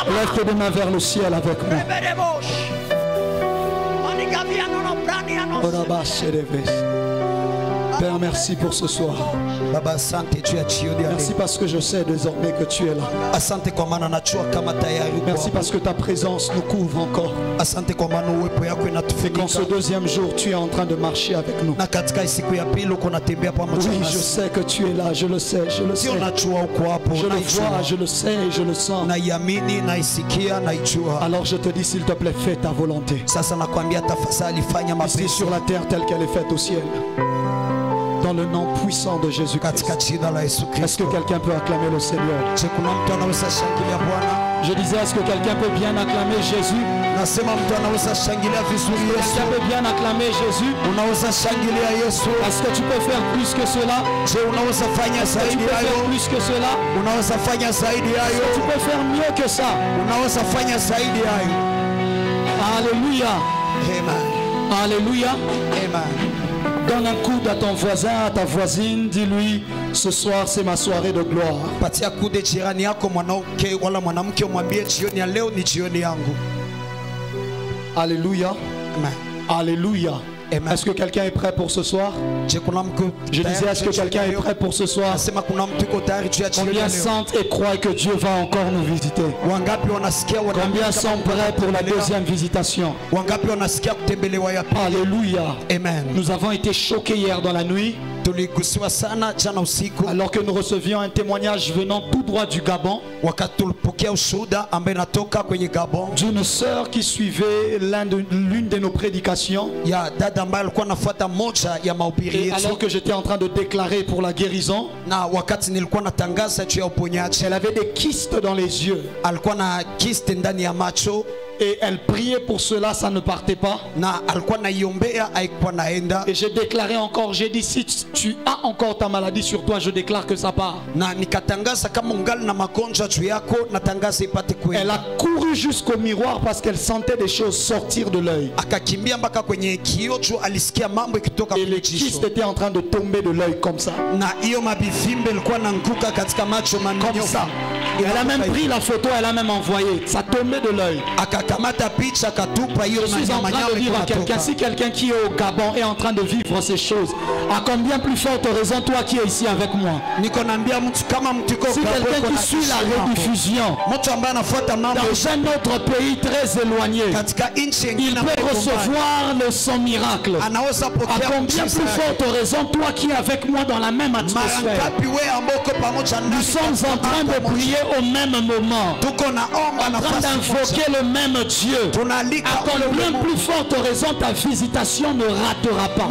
Lève tes deux mains vers le ciel avec moi. Père, merci pour ce soir. Merci parce que je sais désormais que tu es là. Merci parce que ta présence nous couvre encore. Et qu'en ce deuxième jour, tu es en train de marcher avec nous. Oui, je sais que tu es là, je le sais, je le sais. Je le vois, je le sais et je le sens. Alors je te dis, s'il te plaît, fais ta volonté. Ici sur la terre telle qu'elle est faite au ciel. Dans le nom puissant de Jésus-Christ. Est-ce que quelqu'un peut acclamer le Seigneur? Je disais, est-ce que quelqu'un peut bien acclamer Jésus? Quelqu'un peut bien acclamer Jésus? Est-ce que tu peux faire plus que cela? Est-ce que tu peux faire plus que cela? Est-ce que tu peux faire mieux que ça? Alléluia. Alléluia. Amen. Donne un coude à ton voisin, à ta voisine, dis-lui, ce soir c'est ma soirée de gloire. Alléluia. Alléluia. Est-ce que quelqu'un est prêt pour ce soir? Je disais, est-ce que quelqu'un est prêt pour ce soir? Combien sentent et croient que Dieu va encore nous visiter? Combien sont prêts pour la deuxième visitation? Alléluia. Amen. Nous avons été choqués hier dans la nuit, alors que nous recevions un témoignage venant tout droit du Gabon, d'une sœur qui suivait l'une de nos prédications. Et alors que j'étais en train de déclarer pour la guérison, elle avait des kystes dans les yeux. Et elle priait pour cela, ça ne partait pas. Et j'ai déclaré encore, j'ai dit, si tu as encore ta maladie sur toi, je déclare que ça part. Elle a couru jusqu'au miroir parce qu'elle sentait des choses sortir de l'œil. Et les kystes étaient en train de tomber de l'œil comme ça. Comme ça. Elle a même pris la photo, elle a même envoyé. Ça tombait de l'œil. Je suis en train de dire à quelqu'un, si quelqu'un qui est au Gabon est en train de vivre ces choses, à combien plus forte raison toi qui es ici avec moi? Si quelqu'un qui suit la rediffusion dans un autre pays très éloigné, il peut recevoir son miracle. À combien plus forte raison toi qui es avec moi dans la même atmosphère? Nous sommes en train de prier au même moment, en train d'invoquer le même Dieu. À combien plus forte raison ta visitation ne ratera pas?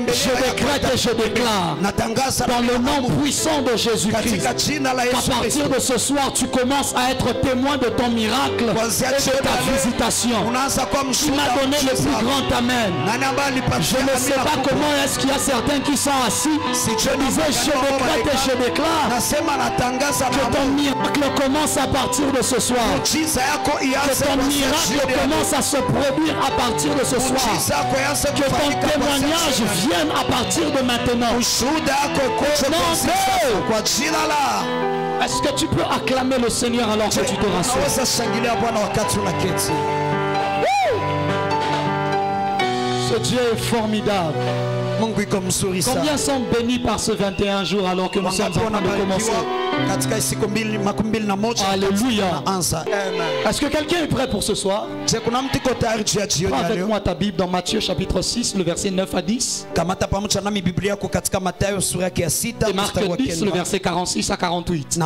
Je décrète et je déclare dans le nom puissant de Jésus-Christ qu'à partir de ce soir tu commences à être témoin de ton miracle et de ta visitation. Tu m'as donné le plus grand amen. Je ne sais pas comment est-ce qu'il y a certains qui sont assis. Je disais, je décrète et je déclare que ton miracle commence à partir de ce soir. Que ton miracle commence à se produire à partir de ce soir. Que ton témoignage vienne à partir de maintenant. Est-ce que tu peux acclamer le Seigneur alors que tu te rassois? Ce Dieu est formidable. Combien sont bénis par ce 21 jours alors que nous sommes en train de commencer? Alléluia. Est-ce que quelqu'un est prêt pour ce soir? Prends avec moi ta Bible dans Matthieu chapitre 6, le verset 9 à 10. Et Marc 10, le verset 46 à 48.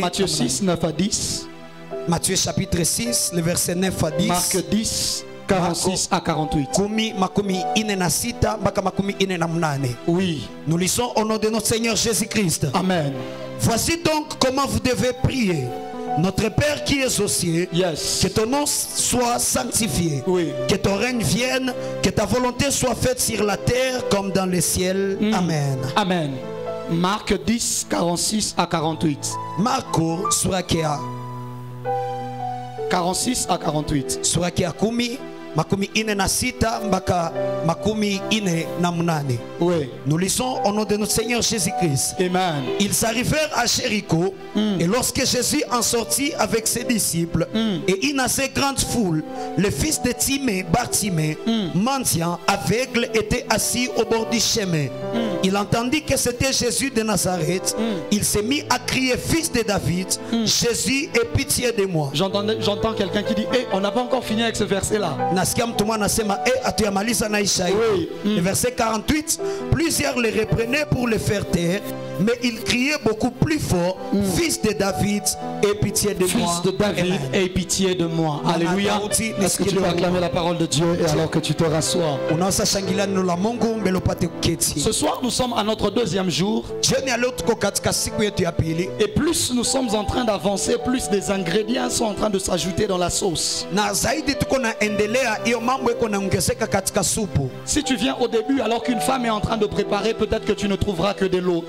Matthieu 6, 9 à 10. Matthieu chapitre 6, le verset 9 à 10. Marc 10, 46 à 48. Oui. Nous lisons au nom de notre Seigneur Jésus-Christ. Amen. Voici donc comment vous devez prier. Notre Père qui es aux cieux, yes. Que ton nom soit sanctifié, oui. Que ton règne vienne, que ta volonté soit faite sur la terre comme dans les ciels. Amen. Amen. Marc 10, 46 à 48. Marco, Surakia 46 à 48. Surakia Kumi, makumi ine na sita mpaka makumi ine na munane. Oui. Nous lisons au nom de notre Seigneur Jésus-Christ. Amen. Ils arrivèrent à Jéricho, et lorsque Jésus en sortit avec ses disciples et une assez grande foule, le fils de Timée, Bartimée, mendiant, aveugle, était assis au bord du chemin. Il entendit que c'était Jésus de Nazareth. Il s'est mis à crier: Fils de David, Jésus, aie pitié de moi. J'entends quelqu'un qui dit: hey, on n'a pas encore fini avec ce verset-là. Le verset 48, plusieurs le reprenaient pour le faire taire, mais il criait beaucoup plus fort: Fils de David, aie pitié de moi. Fils de David, aie pitié de moi. Alléluia. Est-ce que tu peux acclamer la parole de Dieu et alors que tu te rassois? Ce soir, nous sommes à notre deuxième jour. Et plus nous sommes en train d'avancer, plus des ingrédients sont en train de s'ajouter dans la sauce. Si tu viens au début alors qu'une femme est en train de préparer, peut-être que tu ne trouveras que de l'eau.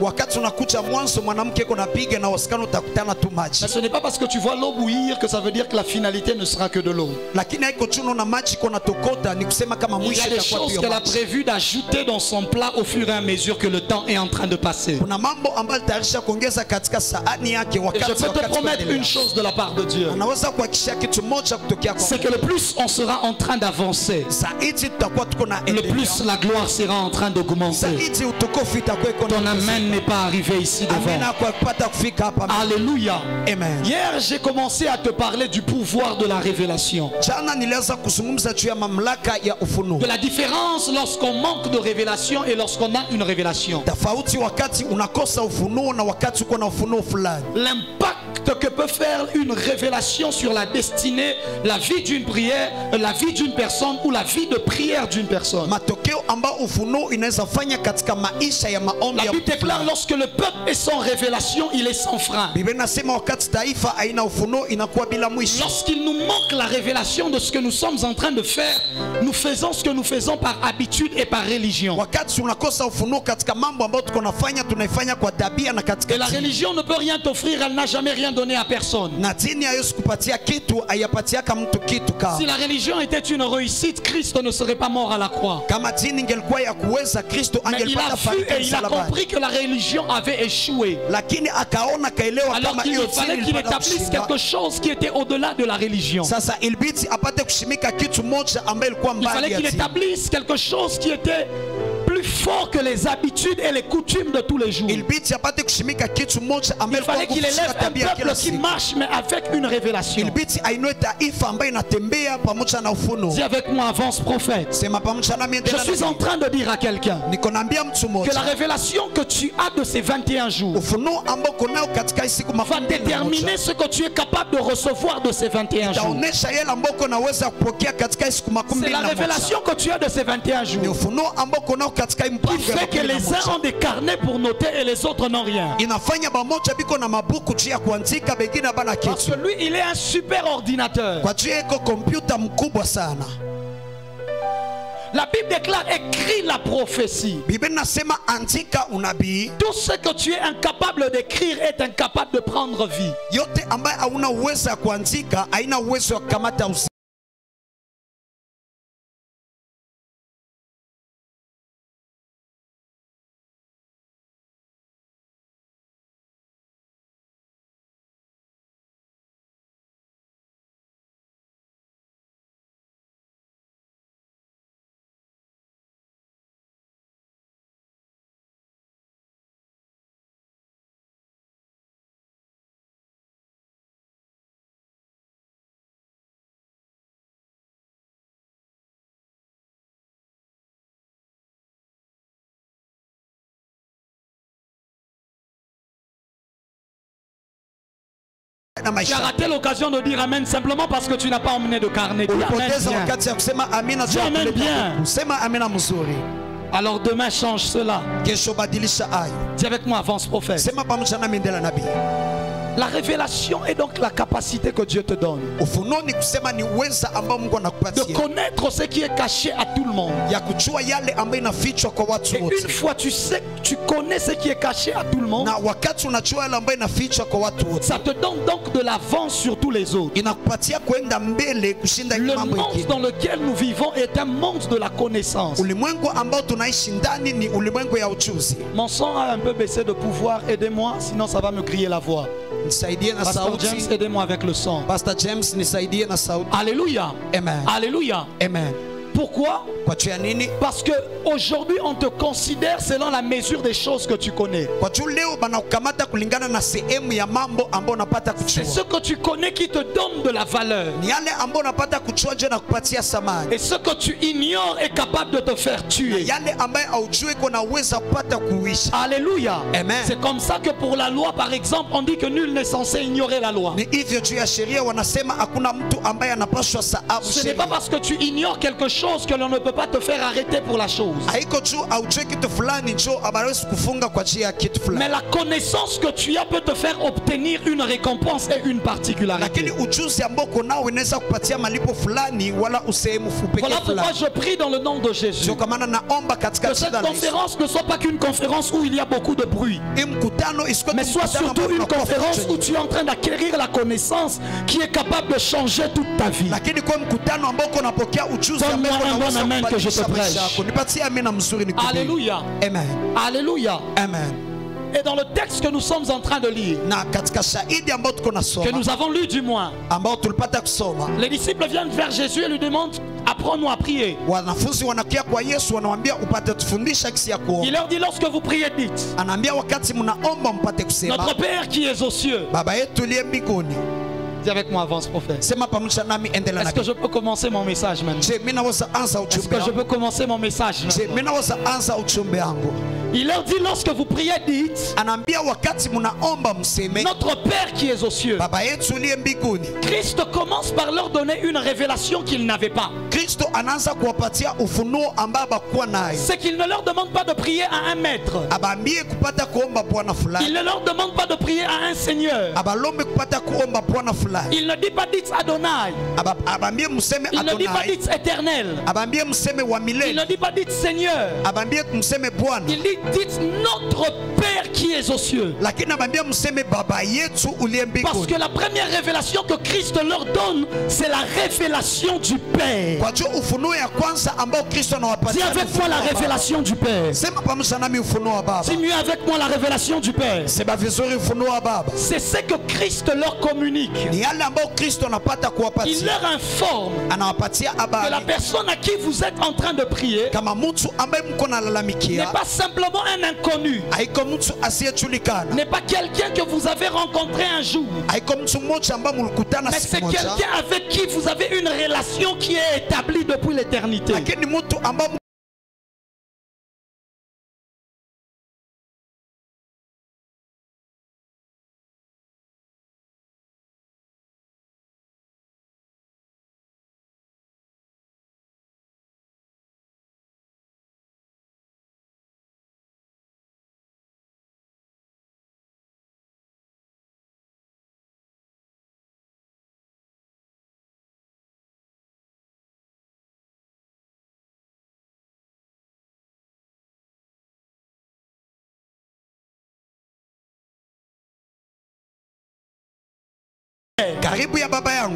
Mais ce n'est pas parce que tu vois l'eau bouillir que ça veut dire que la finalité ne sera que de l'eau. Il y a des choses qu'elle a prévu d'ajouter dans son plat au fur et à mesure que le temps est en train de passer. Et je peux te promettre une chose de la part de Dieu. C'est que le plus on sera en train d'avancer, le plus la gloire sera en train d'augmenter. Ton amen n'est pas arrivé ici devant. Alléluia. Amen. Hier j'ai commencé à te parler du pouvoir de la révélation. De la différence lorsqu'on manque de révélation et lorsqu'on a une révélation. L'impact que peut faire une révélation sur la destinée, la vie d'une prière, la vie d'une personne ou la vie de prière d'une personne. La Bible déclare: lorsque le peuple est sans révélation, il est sans frein. Lorsqu'il nous manque la révélation de ce que nous sommes en train de faire, nous faisons ce que nous faisons par habitude et par religion. Et la religion ne peut rien t'offrir, elle n'a jamais rien donné à personne. Si la religion était une réussite, Christ ne serait pas mort à la croix. Mais il a vu et il a compris que la religion avait échoué. Alors qu'il fallait qu'il établisse quelque chose qui était au-delà de la religion. Il fallait qu'il établisse quelque chose qui était plus fort que les habitudes et les coutumes de tous les jours. Il fallait qu'il élève un peuple qui marche mais avec une révélation. Dis avec moi: avance prophète. Je suis en train de dire à quelqu'un que la révélation que tu as de ces 21 jours va déterminer ce que tu es capable de recevoir de ces 21 jours. C'est la révélation que tu as de ces 21 jours qui fait que les uns ont des carnets pour noter et les autres n'ont rien. Parce que lui, il est un super ordinateur. La Bible déclare: écris la prophétie. Tout ce que tu es incapable d'écrire est incapable de prendre vie. Tu as raté l'occasion de dire amen simplement parce que tu n'as pas emmené de carnet. Dis amen bien. Alors demain change cela. Dis avec moi: avance prophète. La révélation est donc la capacité que Dieu te donne de connaître ce qui est caché à tout le monde. Et une fois tu sais, tu connais ce qui est caché à tout le monde, ça te donne donc de l'avance sur tous les autres. Le monde dans lequel nous vivons est un monde de la connaissance. Mon sang a un peu baissé de pouvoir, aidez-moi, sinon ça va me griller la voix. Pastor James, aidez-moi avec le son. Pastor James, nisaidie na sauti. Alléluia. Amen. Alléluia. Amen. Pourquoi? Parce que aujourd'hui on te considère selon la mesure des choses que tu connais. C'est ce que tu connais qui te donne de la valeur. Et ce que tu ignores est capable de te faire tuer. Alléluia. C'est comme ça que pour la loi par exemple on dit que nul n'est censé ignorer la loi. Ce n'est pas parce que tu ignores quelque chose que l'on ne peut pas te faire arrêter pour la chose. Mais la connaissance que tu as peut te faire obtenir une récompense et une particularité. Voilà pourquoi je prie dans le nom de Jésus que cette conférence ne soit pas qu'une conférence où il y a beaucoup de bruit, mais soit surtout une conférence où tu es en train d'acquérir la connaissance qui est capable de changer toute ta vie. Donne-moi un bon amen que je te prêche. Alléluia. Amen. Alléluia. Amen. Et dans le texte que nous sommes en train de lire, que nous avons lu du moins, les disciples viennent vers Jésus et lui demandent: apprends-nous à prier. Il leur dit: lorsque vous priez, dites: notre Père qui est aux cieux. Dis avec moi, avance, prophète. Est-ce que je peux commencer mon message maintenant? Est-ce que je peux commencer mon message maintenant? Il leur dit: lorsque vous priez, dites: notre Père qui est aux cieux. Christ commence par leur donner une révélation qu'ils n'avaient pas. C'est qu'il ne leur demande pas de prier à un maître. Il ne leur demande pas de prier à un seigneur. Il ne dit pas: dites Adonai. Il ne dit pas: dites éternel. Il ne dit pas: dites Seigneur. Il dit: dites notre Père qui est aux cieux. Parce que la première révélation que Christ leur donne, c'est la révélation du Père. Dis avec moi la révélation du Père. Dis mieux avec moi la révélation du Père. C'est ce que Christ leur communique. Il leur informe que la personne à qui vous êtes en train de prier n'est pas simplement un inconnu, n'est pas quelqu'un que vous avez rencontré un jour, mais c'est quelqu'un avec qui vous avez une relation qui est établie depuis l'éternité.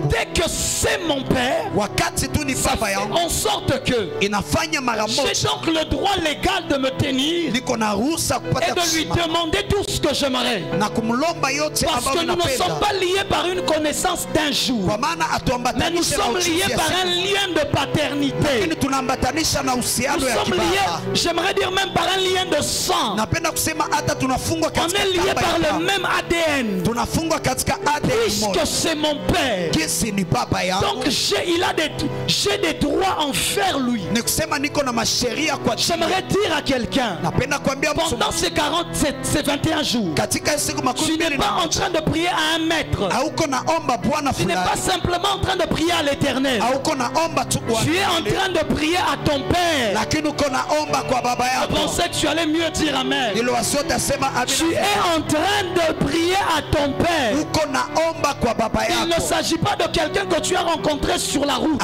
Dès que c'est mon père, ça fait en sorte que j'ai donc le droit légal de me tenir et de lui demander tout ce que j'aimerais. Parce que nous ne sommes pas liés par une connaissance d'un jour, mais nous sommes liés par un lien de paternité. Nous sommes liés, j'aimerais dire même par un lien de sang. On est liés par le même ADN. Puisque c'est mon mon père. Donc j'ai des droits envers lui. J'aimerais dire à quelqu'un, pendant ces 21 jours, tu n'es pas en train de prier à un maître. Tu n'es pas simplement en train de prier à l'Éternel. Tu es en train de prier à ton père. Je pensais que tu allais mieux dire amen. Tu es en train de prier à ton père. Il ne s'agit pas de quelqu'un que tu as rencontré sur la route.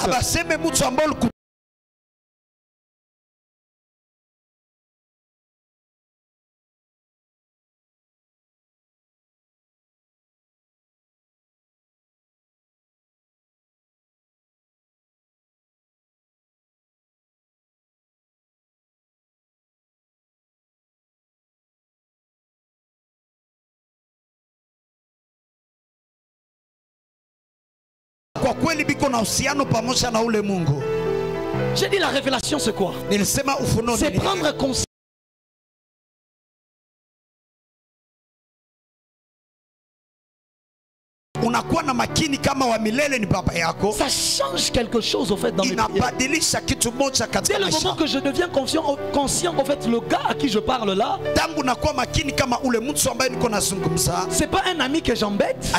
J'ai dit la révélation c'est quoi? C'est prendre conscience. Ça change quelque chose au fait dans mes prières. Dès le moment que je deviens conscient au fait, le gars à qui je parle là, c'est pas un ami que j'embête,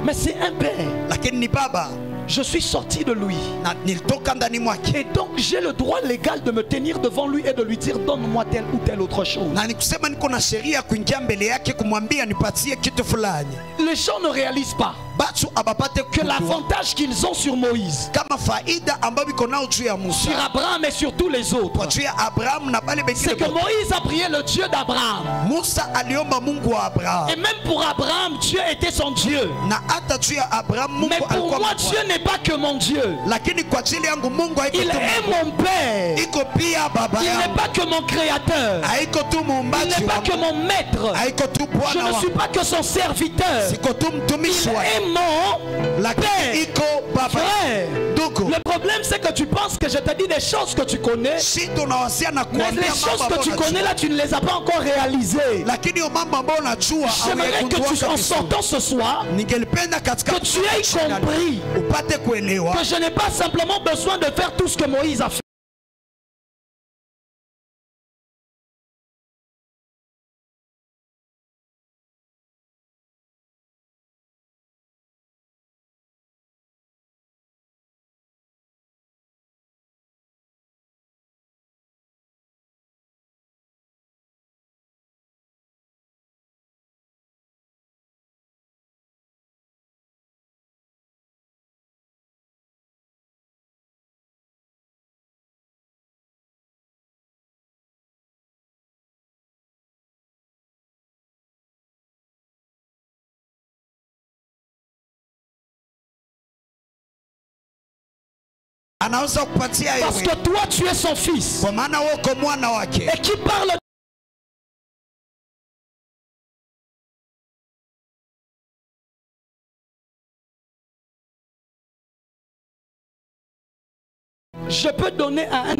mais c'est un père. Je suis sorti de lui. Et donc j'ai le droit légal de me tenir devant lui et de lui dire donne-moi telle ou telle autre chose. Les gens ne réalisent pas que l'avantage qu'ils ont sur Moïse, sur Abraham et sur tous les autres, c'est que Moïse a prié le Dieu d'Abraham. Et même pour Abraham, Dieu était son Dieu. Mais pour moi, Dieu n'est pas que mon Dieu. Il est mon Père. Il n'est pas que mon Créateur. Il n'est pas que mon maître. Je ne suis pas que son serviteur. Il est mon Père. Frère, le problème c'est que tu penses que je te dis des choses que tu connais, mais les choses que tu connais là, tu ne les as pas encore réalisées. J'aimerais que tu, en sortant ce soir, que tu aies compris que je n'ai pas simplement besoin de faire tout ce que Moïse a fait. Parce que toi tu es son fils et qui parle. Je peux donner à un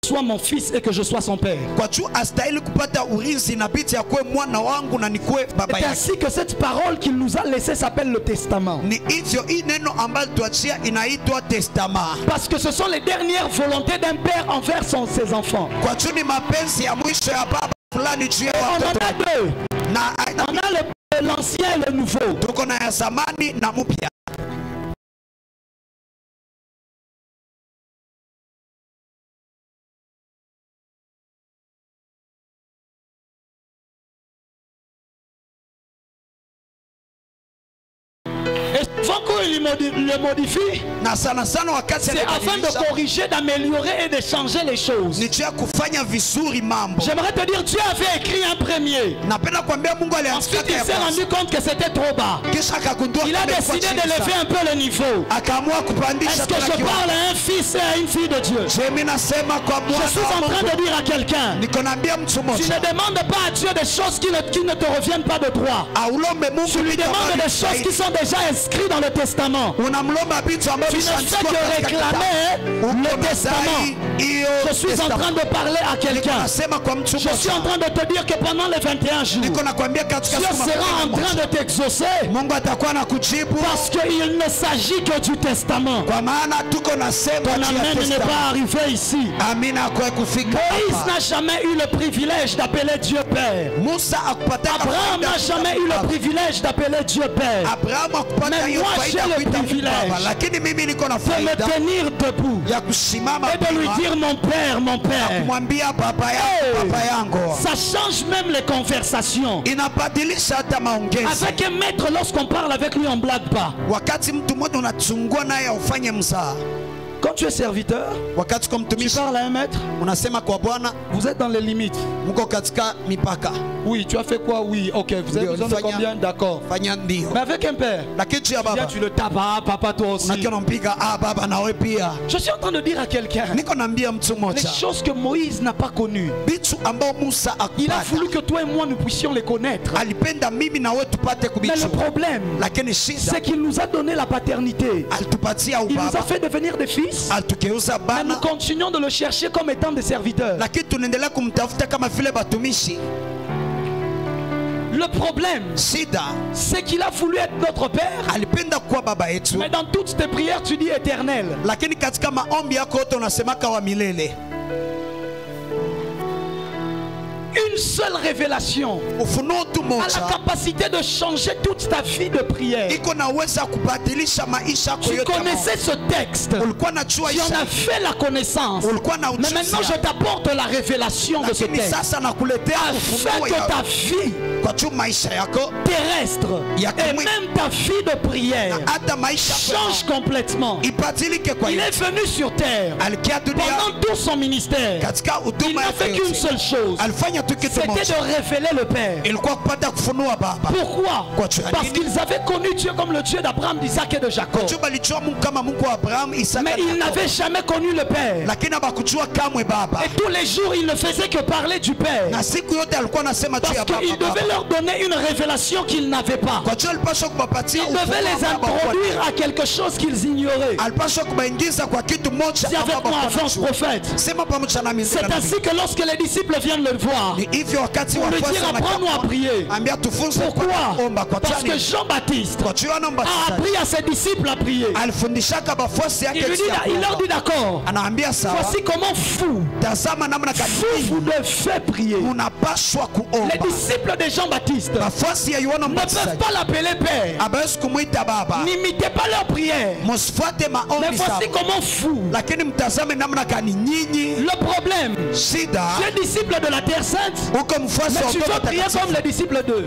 soit mon fils et que je sois son père. C'est ainsi que cette parole qu'il nous a laissée s'appelle le testament. Parce que ce sont les dernières volontés d'un père envers ses enfants. On en a deux. On a l'ancien et le nouveau. Faut qu'il le modifie. C'est afin de corriger, d'améliorer et de changer les choses. J'aimerais te dire, Dieu avait écrit un premier. Ensuite il s'est rendu compte que c'était trop bas. Il a décidé d'élever un peu le niveau. Est-ce que je parle à un fils et à une fille de Dieu? Je suis en train de dire à quelqu'un, tu ne demandes pas à Dieu des choses qui ne te reviennent pas de droit. Tu lui demandes des choses qui sont déjà inscrit dans le testament. Tu ne fais que réclamer le testament. Je suis en train de parler à quelqu'un. Je suis en train de te dire que pendant les 21 jours, Dieu sera en train de t'exaucer. Parce qu'il ne s'agit que du testament. Ton amen n'est pas arrivé ici. Moïse n'a jamais eu le privilège d'appeler Dieu Père. Abraham n'a jamais eu le privilège d'appeler Dieu Père. Mais moi j'ai le privilège de me tenir debout et de lui dire mon Père, mon Père. Ça change même les conversations. Avec un maître, lorsqu'on parle avec lui, on ne blague pas. Quand tu es serviteur, tu parles à un maître, vous êtes dans les limites. Oui, tu as fait quoi? Oui, ok, vous avez besoin de combien? D'accord. Mais avec un père, tu le tapes, ah, papa toi aussi. Je suis en train de dire à quelqu'un les choses que Moïse n'a pas connues. Il a voulu que toi et moi nous puissions les connaître. Mais le problème, c'est qu'il nous a donné la paternité. Il nous a fait devenir des fils. Mais nous continuons de le chercher comme étant des serviteurs. Le problème, c'est qu'il a voulu être notre Père. Mais dans toutes tes prières, tu dis éternel. Une seule révélation a la capacité de changer toute ta vie de prière. Tu connaissais ce texte, tu en as fait la connaissance, mais maintenant je t'apporte la révélation de ce texte afin que ta vie terrestre et même ta vie de prière change complètement. Il est venu sur terre pendant tout son ministère. Il n'a fait qu'une seule chose, c'était de révéler le Père. Pourquoi? Parce qu'ils avaient connu Dieu comme le Dieu d'Abraham, d'Isaac et de Jacob. Mais ils n'avaient jamais connu le Père. Et tous les jours, ils ne faisaient que parler du Père. Parce qu'il devait leur donner une révélation qu'ils n'avaient pas. Il devait les introduire à quelque chose qu'ils ignoraient. Si avec moi, avance prophète. C'est ainsi que lorsque les disciples viennent le voir, pour lui dire apprends-nous à prier. Pourquoi? Parce que Jean-Baptiste a appris à ses disciples à prier. Il leur dit d'accord, voici comment vous devez prier. Les disciples de Jean-Baptiste ne peuvent pas l'appeler Père. N'imitez pas leur prière. Mais voici comment vous. Le problème, les disciples de la Terre Sainte, mais tu dois prier comme les disciples d'eux.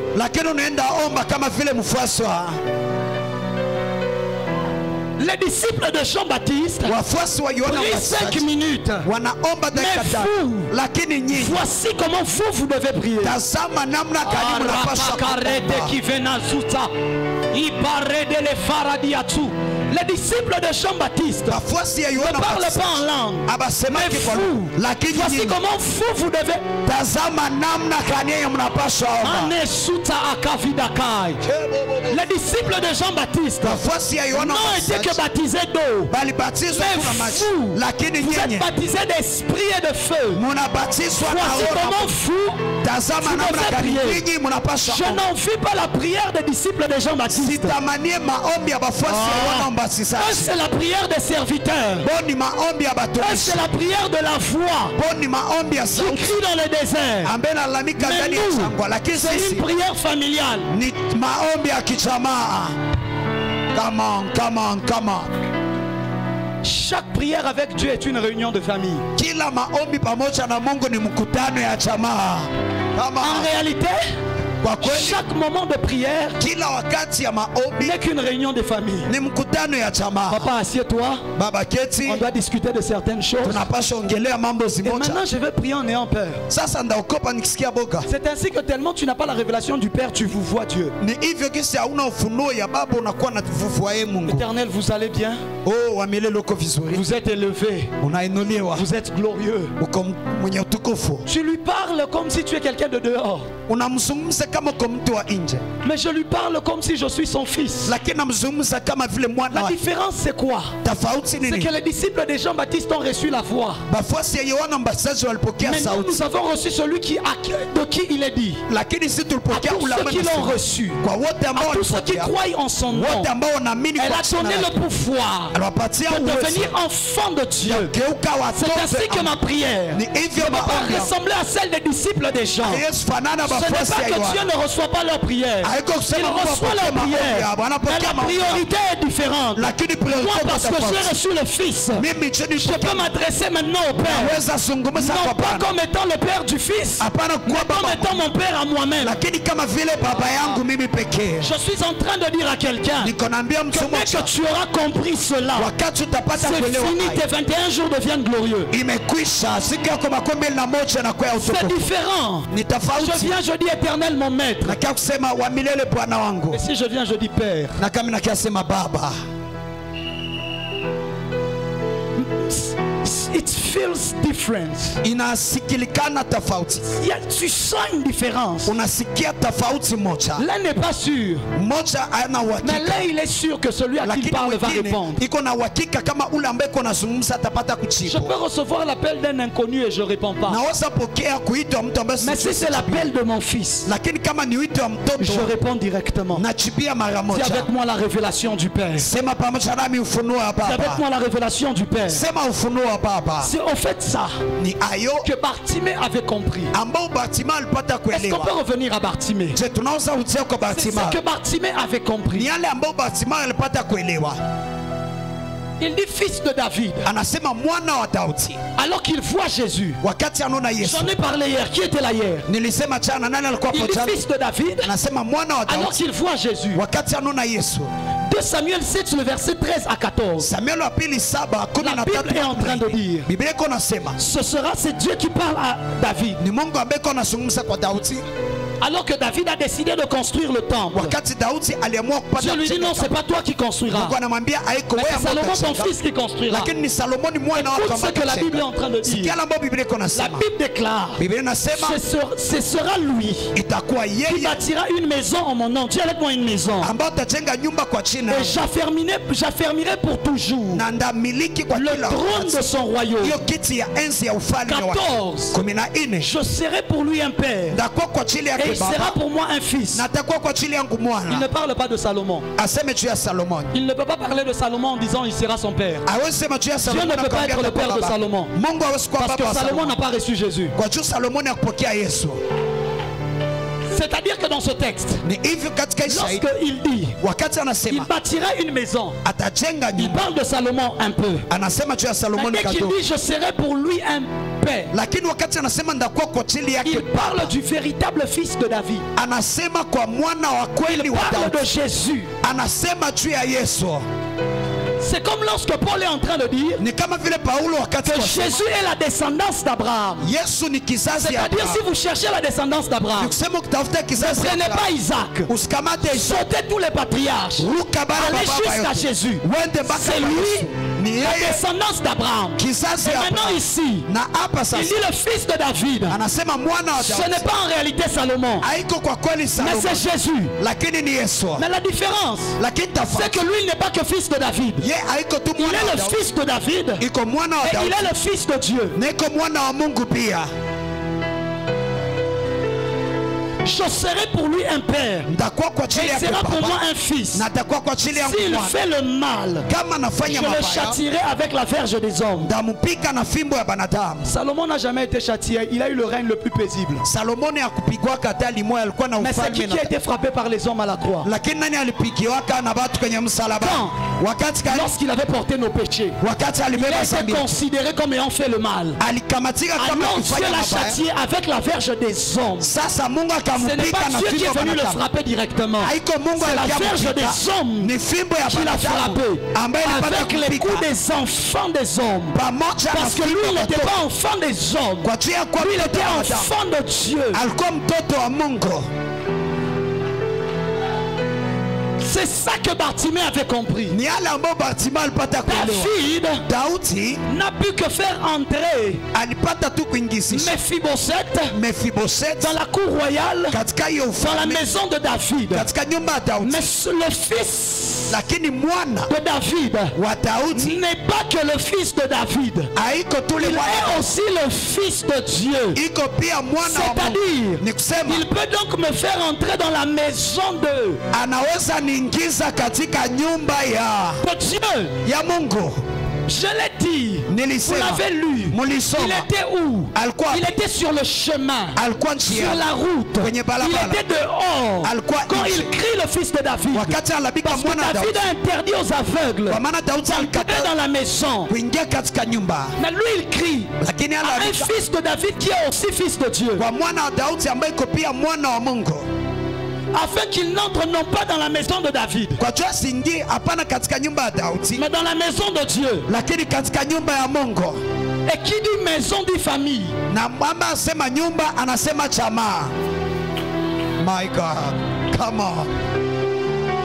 Les disciples de Jean-Baptiste prient 5 minutes. Mais vous, voici comment vous devez prier. Les disciples de Jean-Baptiste ne parlent pas en langue. Mais vous, voici comment vous devez. Les disciples de Jean-Baptiste n'ont été que baptisés d'eau. Mais vous êtes baptisés d'esprit et de feu. Voici comment vous devez prier. Je n'envie pas la prière des disciples de Jean-Baptiste. C'est la prière des serviteurs. C'est la prière de la foi qui crie dans le désert. Mais nous, c'est une prière familiale. Chaque prière avec Dieu est une réunion de famille. En réalité, chaque moment de prière n'est qu'une réunion de famille. Papa, assieds-toi. On doit discuter de certaines choses. Et maintenant, je vais prier en ayant peur. C'est ainsi que tellement tu n'as pas la révélation du Père, tu vous vois Dieu. Éternel, vous allez bien? Vous êtes élevé. Vous êtes glorieux. Tu lui parles comme si tu es quelqu'un de dehors. Mais je lui parle comme si je suis son fils. La différence c'est quoi? C'est que les disciples de Jean-Baptiste ont reçu la foi. Maintenant nous avons reçu celui de qui il est dit. À tous ceux qui l'ont reçu, à tous ceux qui croient en son nom, elle a donné le pouvoir de devenir enfant de Dieu. C'est ainsi que ma prière ne va pas ressembler à celle des disciples des gens. Ce n'est pas que Dieu ne reçoit pas leur prière. Il reçoit leur prière. Mais la priorité est différente. Moi, parce que j'ai reçu le Fils, je peux m'adresser maintenant au Père. Non pas comme étant le Père du Fils, mais comme étant mon Père à moi-même. Je suis en train de dire à quelqu'un que dès que tu auras compris cela, c'est fini, tes 21 jours deviennent glorieux. C'est différent. Je viens, je dis Éternel mon maître. Et si je viens, je dis Père. It feels different. Tu sens une différence. L'un n'est pas sûr, mais là il est sûr que celui à qui il parle va répondre. Je peux recevoir l'appel d'un inconnu et je ne réponds pas. Mais si c'est l'appel de mon fils, je réponds directement. Dis avec moi la révélation du Père. Dis avec moi la révélation du Père. C'est en fait ça que Bartimée avait compris. Est-ce qu'on peut revenir à Bartimée? C'est ce que Bartimée avait compris. Il dit fils de David. Alors qu'il voit Jésus. J'en ai parlé hier. Qui était là hier? Il dit fils de David. Alors qu'il voit Jésus. 2 Samuel 7, le verset 13 à 14. La Bible est en train de dire, c'est Dieu qui parle à David. Alors que David a décidé de construire le temple, Dieu lui dit non, c'est pas toi qui construiras, mais c'est Salomon ton fils qui construira. Écoute ce que la Bible est en train de dire. La Bible déclare, ce sera lui qui bâtira une maison en mon nom. Dis avec moi une maison. Et j'affermirai pour toujours le trône de son royaume. 14. Je serai pour lui un père. Et il sera pour moi un fils. Il ne parle pas de Salomon. Il ne peut pas parler de Salomon en disant il sera son père. Dieu ne peut pas être le père de Salomon. Parce que Salomon n'a pas reçu Jésus. C'est-à-dire que dans ce texte, lorsqu'il dit il bâtira une maison, il parle de Salomon un peu. Mais dès qu'il dit je serai pour lui un père, il parle du véritable fils de David. Il parle de Jésus. C'est comme lorsque Paul est en train de dire que Jésus est la descendance d'Abraham. C'est-à-dire si vous cherchez la descendance d'Abraham, ne prenez pas Isaac, sautez tous les patriarches, allez jusqu'à Jésus. C'est lui la descendance d'Abraham. Et maintenant ici, il dit le fils de David. Ce n'est pas en réalité Salomon, mais c'est Jésus. Mais la différence, c'est que lui il n'est pas que fils de David. Il est le fils de David et il est le fils de Dieu. Je serai pour lui un père et il sera pour moi un fils. S'il fait le mal, je le châtierai avec la verge des hommes. Salomon n'a jamais été châtié. Il a eu le règne le plus paisible. Mais c'est qui a été frappé par les hommes à la croix? Lorsqu'il avait porté nos péchés, il a été considéré comme ayant fait le mal. Alors Dieu l'a châtié avec la verge des hommes. Ce n'est pas Dieu qui est venu le frapper directement. C'est la verge des hommes qui l'a frappé avec les coups des enfants des hommes. Parce que lui il n'était pas enfant des hommes. Lui il était enfant de Dieu. C'est ça que Bartimée avait compris. Ni ala ambayo Bartimée alipata kuelewa. David Daudi n'a pu que faire entrer alipata tu kuingizisha Mephibosheth dans la cour royale, katika hiyo dans la maison de David. katika nyumba ya Daudi. Mais le fils Lakini mwana de David wa Daudi n'est pas que le fils de David. haiko tu Il le mwana, est aussi le fils de Dieu. iko pia mwana wa Mungu. C'est-à-dire, Ni kusema il peut donc me faire entrer dans la maison de anaweza niingiza katika nyumba Dieu. ya Mungu. Je l'ai dit. Vous Nilisema, l'avez lu. mulisoma. Il était où? Alikuwa Il était sur le chemin, alikuwa sur njia la route. kwenye Il barabara. était dehors Alikuwa quand nje. il crie le fils de David. Wakati alabika Parce que mwana wa David Daudi. a interdit aux aveugles Kwa maana Daudi d'entrer alikataa dans la maison. kuingia katika nyumba. Mais lui il crie Lakini à un alabika fils de David qui est aussi fils de Dieu, kwa mwana wa Daudi ambaye iko pia mwana wa Mungu. afin qu'il n'entre non pas dans la maison de David, Kwa jua singi hapana katika nyumba ya Daudi, mais dans la maison de Dieu. lakini katika nyumba ya Mungu. Et qui dit maison dit famille. Na mama asema nyumba, anasema jamaa. My God, come on.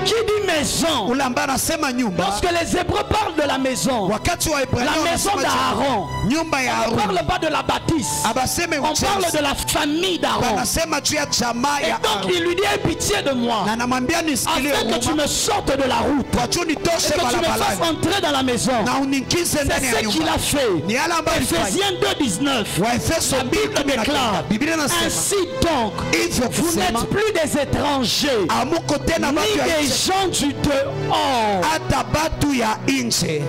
Qui dit maison? Ule ambaye anasema nyumba, Lorsque les Hébreux parlent de la maison, wakati wa Ibrania la maison wanasema d'Aaron, nyumba ya on ne Haruni. parle pas de la bâtisse, Abaseme on parle de la famille d'Aaron. anasema juu ya jamaa Et ya donc Haruni. il lui dit aie pitié de moi, Na namwambia nisikilie afin que tu huruma, me sortes de la route kwa juu et nitoshe que tu me fasses barabarani entrer dans la maison. na uniingize ndani C'est ya ce qu'il nyumba. a fait. Ni yale ambayo alifanya. Ephésiens 2:19. Waefeso La Bible 2:19. déclare, Biblia inasema ainsi donc, hivyo vous kusema n'êtes plus des étrangers, amuko tena ni batu ya des nje, gens du dehors, hata batu ya nje,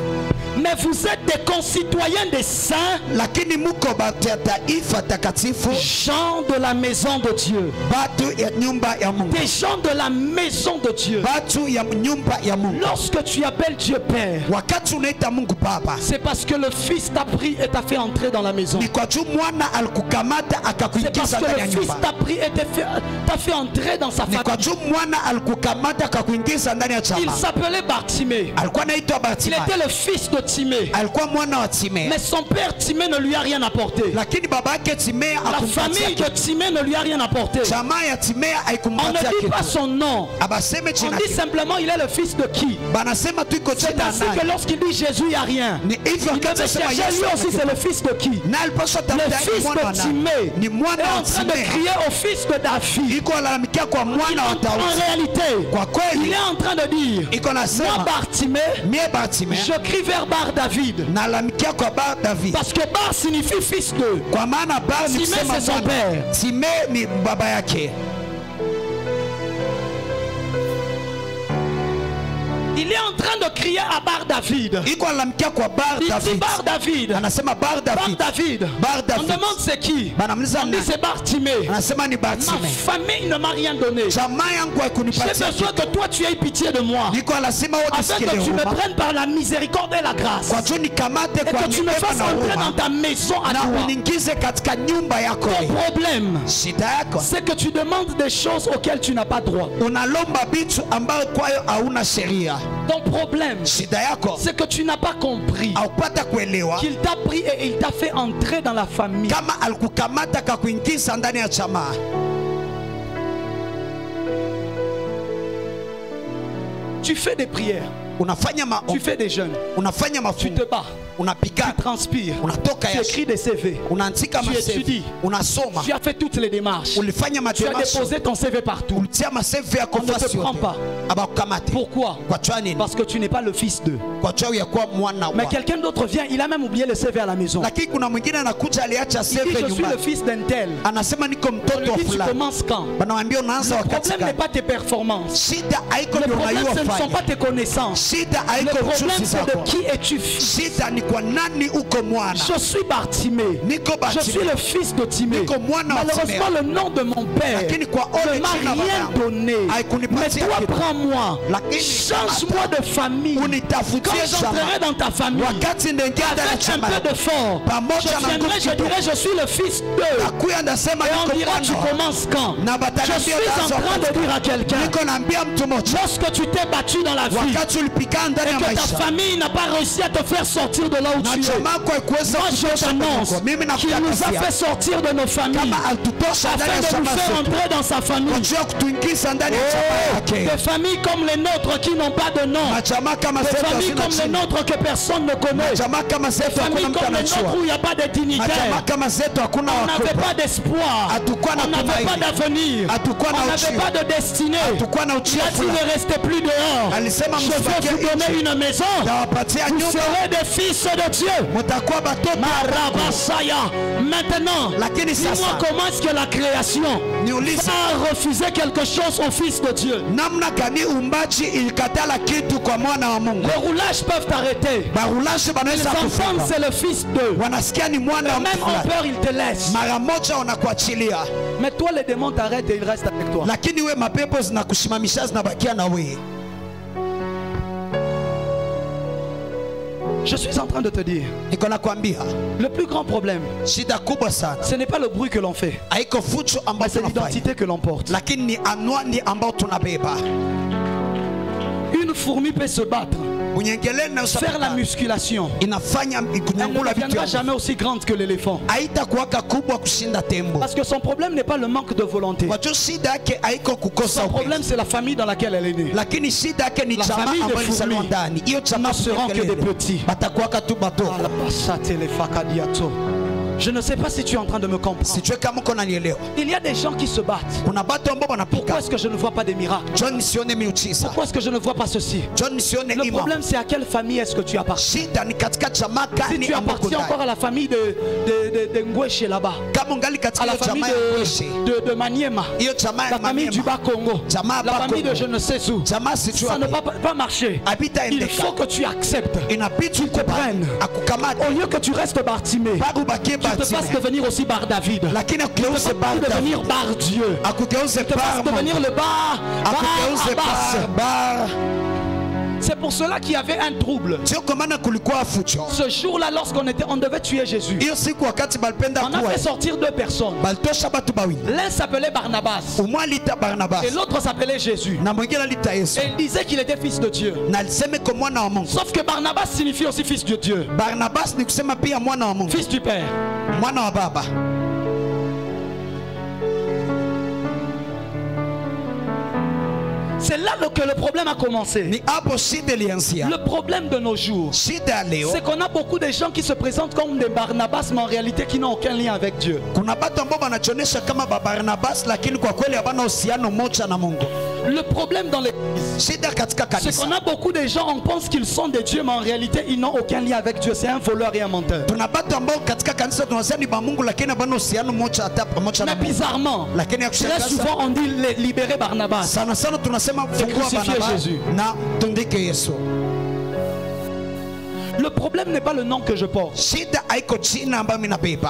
mais vous êtes des concitoyens des saints, lakini muko batu ya taifa takatifu, gens de la maison de Dieu. batu ya nyumba ya Mungu, Des gens de la maison de Dieu. batu ya nyumba ya Mungu. Lorsque tu appelles Dieu Père, Wakati unaita Mungu Baba, c'est parce que le Fils t'a pris et t'a fait entrer dans la maison. ni kwa juu mwana alikukamata C'est parce akakuingiza que ndani ya le Fils nyumba. t'a pris et t'a fait entrer dans sa Ni kwa famille. juu mwana alikukamata akakuingiza ndani ya Il chama. s'appelait Bartimée. Alikuwa anaitwa Il Bartimayo, était le fils de Timée. alikuwa mwana wa Timea, Mais son père Timée ne lui a rien apporté. lakini baba yake Timea La famille akumpatia de Timée ne lui a rien apporté. jamaa ya Timea On haikumpatia ne dit pas kitu. son nom. Abaseme On jina dit lake. simplement il est le fils de qui. Banasema tu iko C'est jina ainsi que nani. lorsqu'il dit Jésus, il n'y a rien. Ni hivyo Il devait akasema chercher lui aussi, c'est le fils de qui. na alipaswa Le tafuta fils mwana wa de nani? Timée Ni est mwana wa en train de Timea. crier au fils de David. Iko alalamikia kwa mwana wa En Daudi. réalité, Kwa il kweli est en train de dire, iko moi nasema Bartimée, mie Bartimea je crie vers Bar David. nalalamikia kwa Bar David, Parce que Bar signifie fils de. kwa maana Bar ni Timea kusema c'est son mwana. père. Timea ni baba yake. Il est en train de crier à Bar David. Iko alalamikia kwa Bar Il dit David. Bar David. Anasema Bar Bar David. David. Bar On David. demande c'est qui. Banamuliza On dit nani? c'est Bartimée. Anasema ni Ma Bartimea. famille ne m'a rien donné. Jamaa yangu J'ai haikunipatia besoin kitu. que toi tu aies pitié de moi. Niko lazima wote Afin sikilie que tu me huruma. prennes par la miséricorde et la grâce. Kwa juu nikamate Et kwa que tu me neema fasses na entrer dans huruma ta maison à na toi. uniingize katika nyumba yako. Ton problème, Shida yako c'est que tu demandes des choses auxquelles tu n'as pas droit. unalomba vitu ambayo kwayo hauna sheria. Ton problème, Shida yako c'est que tu n'as pas compris haupata kuelewa qu'il t'a pris et il t'a fait entrer dans la famille. kama alikukamata kakuingiza ndani ya jamaa. Tu fais des prières, Unafanya tu maombi, fais des jeûnes, unafanya tu mafungo, te bats, unapigana, tu transpires, unatoka tu yasho, écris des CV, unaandika tu masevi, étudies, unasoma, tu as fait toutes les démarches, ulifanya tu as mademashi, déposé ton CV partout. ulitia masevi yako On ne te fasi prend yote, pas. abakukamate. Pourquoi? Kwa chwa nini? Parce que tu n'es pas le fils d'eux. Kwa chwa ya kuwa mwana Mais wa. quelqu'un d'autre vient, il a même oublié le CV à la maison. Lakini kuna mwingine anakuja aliacha Il dit seve je suis le nyumbani. fils d'un tel. Anasema niko On mtoto lui wa dit tu fulani. commences quand? Banawambia unaanza Le wakati problème n'est gani? pas tes performances. Shida haiko Le ndio problème unayua ce ne sont pas fanya. tes connaissances. Shida Le haiko problème ujuzi c'est de zako. qui es-tu fils. Shida ni kwa nani uko mwana. Je suis Bartimée. Niko Je suis Bartimea. le fils de Timée. Niko mwana wa Malheureusement Timea. le nom de mon père Lakini kwa ole ne m'a jina baba rien yangu donné. Mais haikunipatia toi kitu. prends-moi. Lakini Change-moi de famille. Quand unitafutie j'entrerai jamaa. dans ta famille, Wakati ndaingia ndani ya avec un chama peu yako. de fort, Pamoja je na viendrai, nguvu je kidogo. dirai, je suis le fils d'eux. Nakuya ndasema Et on niko dira, tu mwana. commences quand? Na Je bataniambia suis en utaanza train de wakati. dire à quelqu'un, Niko naambia mtu mmoja. lorsque tu t'es battu dans la vie, Wakati et que ta famille n'a pas réussi à te faire sortir de là où tu es. Moi je t'annonce qu'il nous a fait sortir de nos familles afin de nous faire entrer dans sa famille. Des familles comme les nôtres qui n'ont pas de nom, des familles comme les nôtres que personne ne connaît, des familles comme les nôtres où il n'y a pas de dignitaire, on n'avait pas d'espoir, on n'avait pas d'avenir, on n'avait pas de destinée. Il a dit ne restez plus dehors, je vais vous donner une maison, vous serez des fils de Dieu. Maintenant, dis-moi comment est-ce que la création a refusé quelque chose au Fils de Dieu. Les roulages peuvent arrêter. Les enfants, c'est le Fils d'eux. Même en peur, ils te laissent. Mais toi, les démons t'arrêtent et ils restent avec toi. Je suis en train de te dire, le plus grand problème, ce n'est pas le bruit que l'on fait, mais c'est l'identité que l'on porte. Une fourmi peut se battre, faire la musculation, elle ne deviendra jamais aussi grande que l'éléphant. Parce que son problème n'est pas le manque de volonté. Son problème, c'est la famille dans laquelle elle est née. La famille de fourmis ne seront que des petits. Je ne sais pas si tu es en train de me comprendre. Il y a des gens qui se battent. Pourquoi est-ce que je ne vois pas des miracles? Pourquoi est-ce que je ne vois pas ceci? Le problème, c'est à quelle famille est-ce que tu appartiens? Si tu appartiens encore à la famille de Ngweshe là-bas, à la famille de Maniema, la famille du Bas-Congo, la famille de je ne sais où, ça ne va pas marcher. Il faut que tu acceptes, tu comprennes. Au lieu que tu restes Bartimée, tu te fasses devenir aussi Bar David. Tu te fasses devenir Bar Dieu. Tu te fasses devenir le Bar Abbas. C'est pour cela qu'il y avait un trouble. Ce jour-là, lorsqu'on devait tuer Jésus, on a fait sortir deux personnes. L'un s'appelait Barnabas et l'autre s'appelait Jésus. Et il disait qu'il était fils de Dieu. Sauf que Barnabas signifie aussi fils de Dieu. Fils du Père. C'est là que le problème a commencé. Le problème de nos jours, c'est qu'on a beaucoup de gens qui se présentent comme des Barnabas, mais en réalité qui n'ont aucun lien avec Dieu. Le problème dans l'église, c'est qu'on a beaucoup de gens, on pense qu'ils sont des dieux, mais en réalité ils n'ont aucun lien avec Dieu. C'est un voleur et un menteur. Mais bizarrement, très souvent on dit libérer Barnabas, c'est crucifier Jésus. Le problème n'est pas le nom que je porte.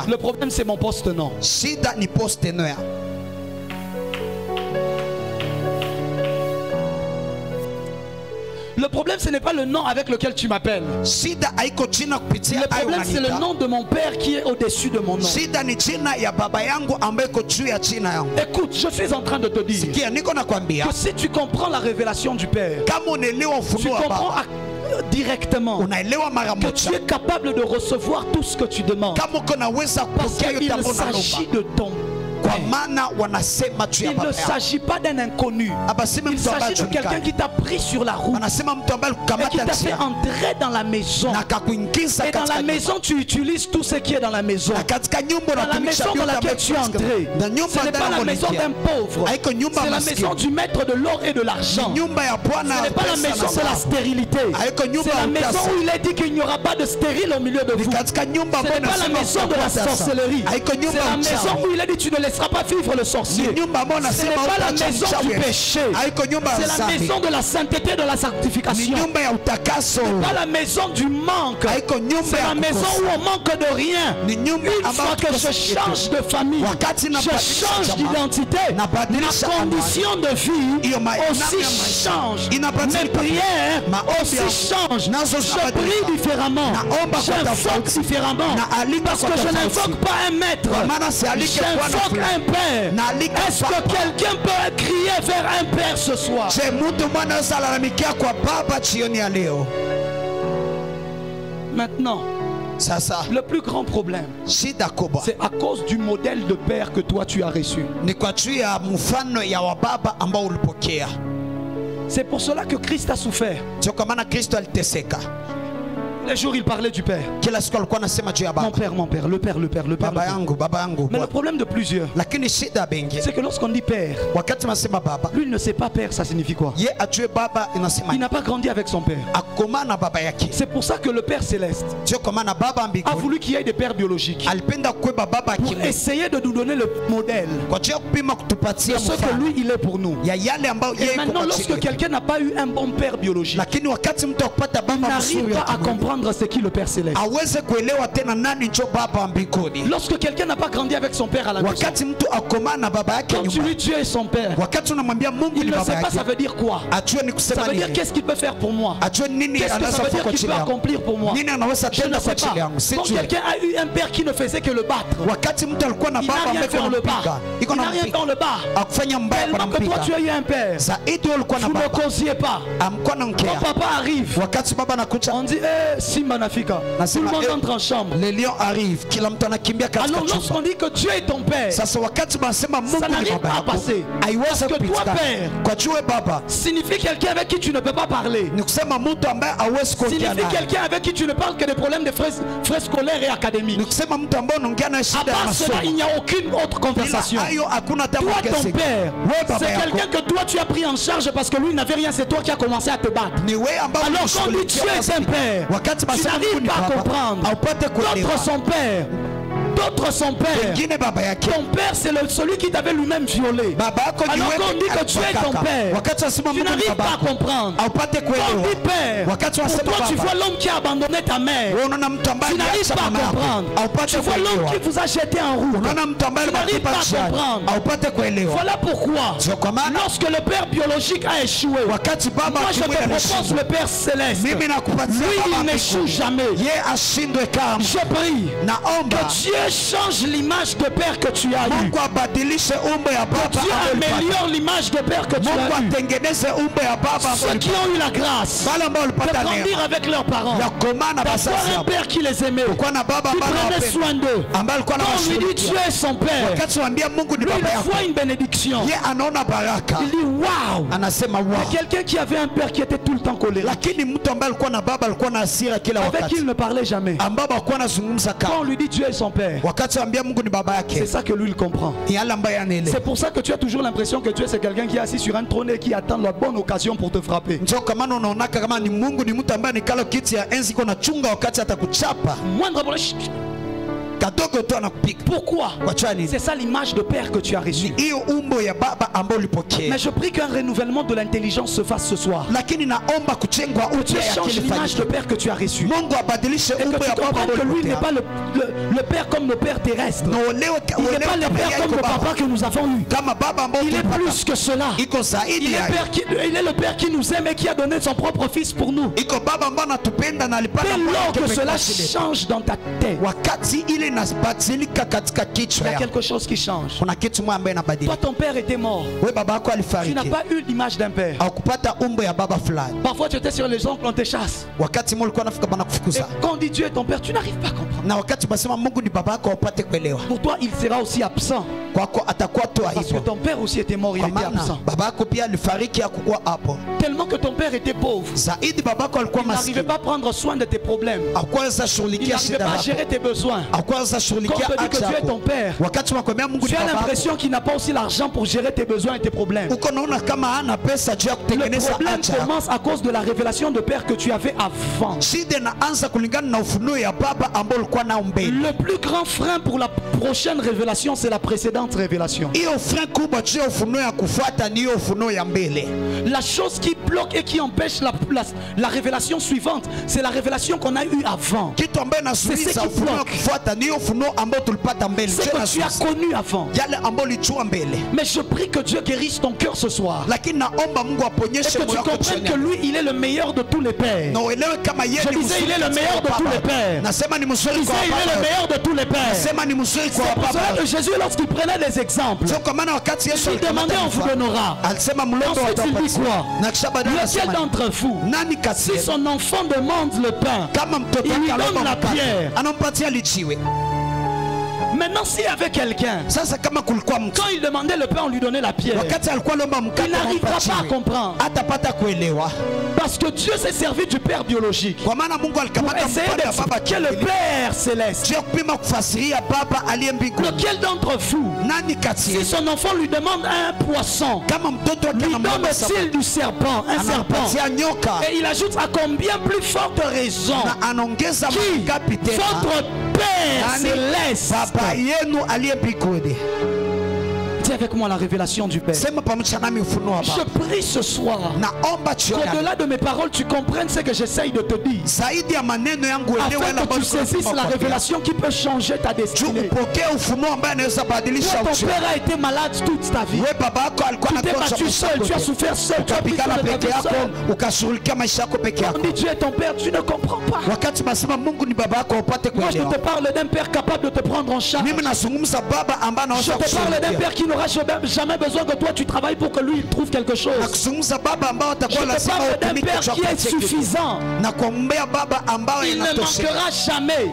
Le problème c'est mon poste-nom. Le problème, ce n'est pas le nom avec lequel tu m'appelles. Le problème, c'est le nom de mon Père qui est au-dessus de mon nom. Écoute, je suis en train de te dire que si tu comprends la révélation du Père, tu comprends directement que tu es capable de recevoir tout ce que tu demandes. Parce qu'il s'agit de ton Père. Il ne s'agit pas d'un inconnu. Il s'agit de quelqu'un qui t'a pris sur la route et qui t'a fait entrer dans la maison. Et dans la maison, tu utilises tout ce qui est dans la maison. Dans la maison dans laquelle tu es entré, ce n'est pas la maison d'un pauvre. C'est la maison du maître de l'or et de l'argent. Ce n'est pas la maison de la stérilité. C'est la maison où il est dit qu'il n'y aura pas de stérile au milieu de vous. Ce n'est pas la maison de la sorcellerie. C'est la maison où il est dit tu ne laisseras pas vivre le sorcier. Ce n'est pas la maison du péché. C'est la maison de la sainteté, de la sanctification. Ce n'est pas la maison du manque. C'est la maison où on manque de rien. Une fois que je change de famille, je change d'identité, ma condition de vie aussi change. Mes prières aussi changent. Je prie différemment. J'invoque différemment. Parce que je n'invoque pas un maître. J'invoque un père. Est-ce que quelqu'un peut crier vers un père ce soir? Maintenant, le plus grand problème, c'est à cause du modèle de père que toi tu as reçu. C'est pour cela que Christ a souffert. Les jours il parlait du père. Mon père, le père. Mais le problème de plusieurs, c'est que lorsqu'on dit père, lui il ne sait pas père, ça signifie quoi? Il n'a pas grandi avec son père. C'est pour ça que le Père Céleste a voulu qu'il y ait des pères biologiques pour essayer de nous donner le modèle de ce que lui il est pour nous. Et maintenant lorsque quelqu'un n'a pas eu un bon père biologique, il n'arrive pas à comprendre ce qu'est le Père Céleste. Lorsque quelqu'un n'a pas grandi avec son père à la maison, quand tu lui dis son père, il ne sait pas ça veut dire quoi. Ça veut dire qu'est-ce qu'il peut faire pour moi, qu'est-ce que ça veut dire qu'il peut accomplir pour moi. Je ne sais pas. Quand quelqu'un a eu un père qui ne faisait que le battre, il n'a rien fait en le bas. Il n'a rien fait en le bas. Tellement que toi tu as eu un père, vous ne causiez pas. Quand papa arrive, on dit Simba Nafika, tout le monde entre en chambre. Les lions arrivent. Alors lorsqu'on dit que Dieu est ton père, ça n'arrive pas à passer. Parce que toi père signifie quelqu'un avec qui tu ne peux pas parler. Signifie quelqu'un avec qui tu ne parles que des problèmes de frais scolaires et académiques. À part cela, il n'y a aucune autre conversation. Toi ton père, c'est quelqu'un que toi tu as pris en charge parce que lui n'avait rien, c'est toi qui as commencé à te battre. Alors quand lui Dieu est un père, tu n'arrives pas à comprendre. D'autres son père. D'autres son père. Ton père c'est celui qui t'avait lui-même violé. Alors qu'on dit que tu es ton père, tu n'arrives pas à comprendre. Quand on dit père, pour toi tu vois l'homme qui a abandonné ta mère, tu n'arrives pas à comprendre. Tu vois l'homme qui vous a jeté en route, tu n'arrives pas à comprendre. Voilà pourquoi lorsque le père biologique a échoué, moi je te propose le Père Céleste. Lui il n'échoue jamais. Je prie que Dieu change l'image de père que tu as eu. Que Dieu améliore l'image de père que tu as eu. Ceux qui ont eu la grâce de grandir avec leurs parents, d'avoir un père qui les aimait, qui prenait soin d'eux. Quand on lui dit Dieu est son père, lui il voit une bénédiction. Il dit waouh. Il y a quelqu'un qui avait un père qui était tout le temps colérique, avec qui il ne parlait jamais. Quand on lui dit Dieu est son père, c'est ça que lui il comprend. C'est pour ça que tu as toujours l'impression que tu es quelqu'un qui est assis sur un trône et qui attend la bonne occasion pour te frapper. Moindre pourquoi? C'est ça l'image de père que tu as reçue. Mais je prie qu'un renouvellement de l'intelligence se fasse ce soir. Que Dieu change l'image de père que tu as reçue. Et que tu comprennes que lui n'est pas le père comme le père terrestre. Il n'est pas le père comme le papa que nous avons eu. Il est plus que cela. Il est le père qui nous aime et qui a donné son propre fils pour nous. Dès lors que cela change dans ta tête, il y a quelque chose qui change. Toi ton père était mort. Tu n'as pas eu l'image d'un père. Parfois tu étais sur les oncles, on te chasse. Et quand on dit Dieu est ton père, tu n'arrives pas à comprendre. Pour toi il sera aussi absent. Parce que ton père aussi était mort, il était absent. Tellement que ton père était pauvre, il n'arrivait pas à prendre soin de tes problèmes. Il n'arrivait pas à gérer tes besoins. Quand on te dit que Dieu est ton père, tu as l'impression qu'il n'a pas aussi l'argent pour gérer tes besoins et tes problèmes. Le problème commence à cause de la révélation de père que tu avais avant. Le plus grand frein pour la prochaine révélation, c'est la précédente révélation. La chose qui bloque et qui empêche la révélation suivante, c'est la révélation qu'on a eue avant. C'est ce qui bloque. C'est que tu as connu avant. Mais je prie que Dieu guérisse ton cœur ce soir. Et que tu comprennes que lui, il est le meilleur de tous les pères. Je disais, il est le meilleur de tous les pères. Je disais, il est le meilleur de tous les pères. C'est pour cela que Jésus, lorsqu'il prenait des exemples, il demandait, on vous donnera. Ensuite, il dit quoi? Lequel d'entre vous, si son enfant demande le pain, il lui donne la pierre? Maintenant, s'il y avait quelqu'un, quand il demandait le pain, on lui donnait la pierre, il n'arrivera pas à comprendre. Parce que Dieu s'est servi du Père biologique pour essayer d'expliquer le Père céleste. Lequel d'entre vous, si son enfant lui demande un poisson, lui donne-t-il du serpent, un serpent? Et il ajoute à combien plus forte raison qui, votre Père céleste. Dis avec moi la révélation du Père. Je prie ce soir qu'au-delà de mes paroles, tu comprennes ce que j'essaye de te dire, afin que tu saisisses la révélation qui peut changer ta destinée. Toi, ton père a été malade toute ta vie. Tu t'es battu seul, tu as souffert seul, tu as pris soin de ta vie seul. Quand on dit Dieu est ton père, tu ne comprends pas. Moi, je te parle d'un père capable de te prendre en charge. Je te parle d'un père qui n'aura jamais besoin que toi tu travailles pour que lui il trouve quelque chose. Je te parle d'un père qui est suffisant. Il ne manquera jamais.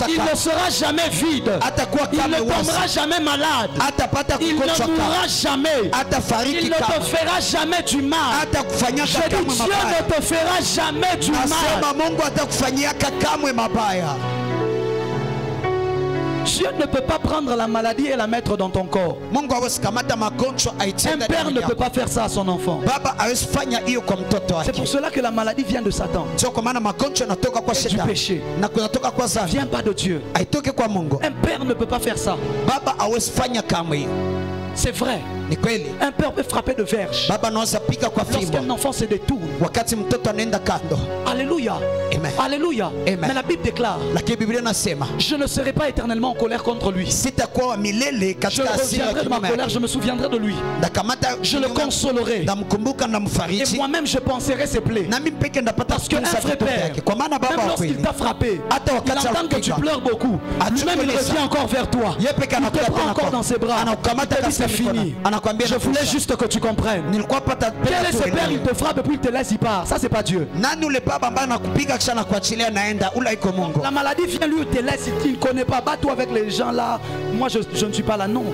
Il ne sera jamais vide. Il ne tombera jamais malade. Il ne mourra jamais. Il ne te fera jamais du mal. Je dis Dieu ne te fera jamais du mal. Dieu ne peut pas prendre la maladie et la mettre dans ton corps. Un père ne peut pas faire ça à son enfant. C'est pour cela que la maladie vient de Satan. Et du péché. Vient pas de Dieu. Un père ne peut pas faire ça. C'est vrai. Un père peut frapper de verge lorsqu'un enfant se détourne. Alléluia. Alléluia. Mais la Bible déclare, je ne serai pas éternellement en colère contre lui. Je reviendrai de ma colère, je me souviendrai de lui. Je le consolerai. Et moi-même je penserai ses plaies. Parce qu'un vrai père, même lorsqu'il t'a frappé, il entend que tu pleures beaucoup. Lui-même il revient encore vers toi. Il te prend encore dans ses bras. Il te dit c'est fini. Je voulais juste que tu comprennes. Quel est ce père, il te frappe et puis il te laisse, il part. Ça c'est pas Dieu. La maladie vient, lui il te laisse, il ne connaît pas. Bats-toi avec les gens là. Moi je ne suis pas là, non.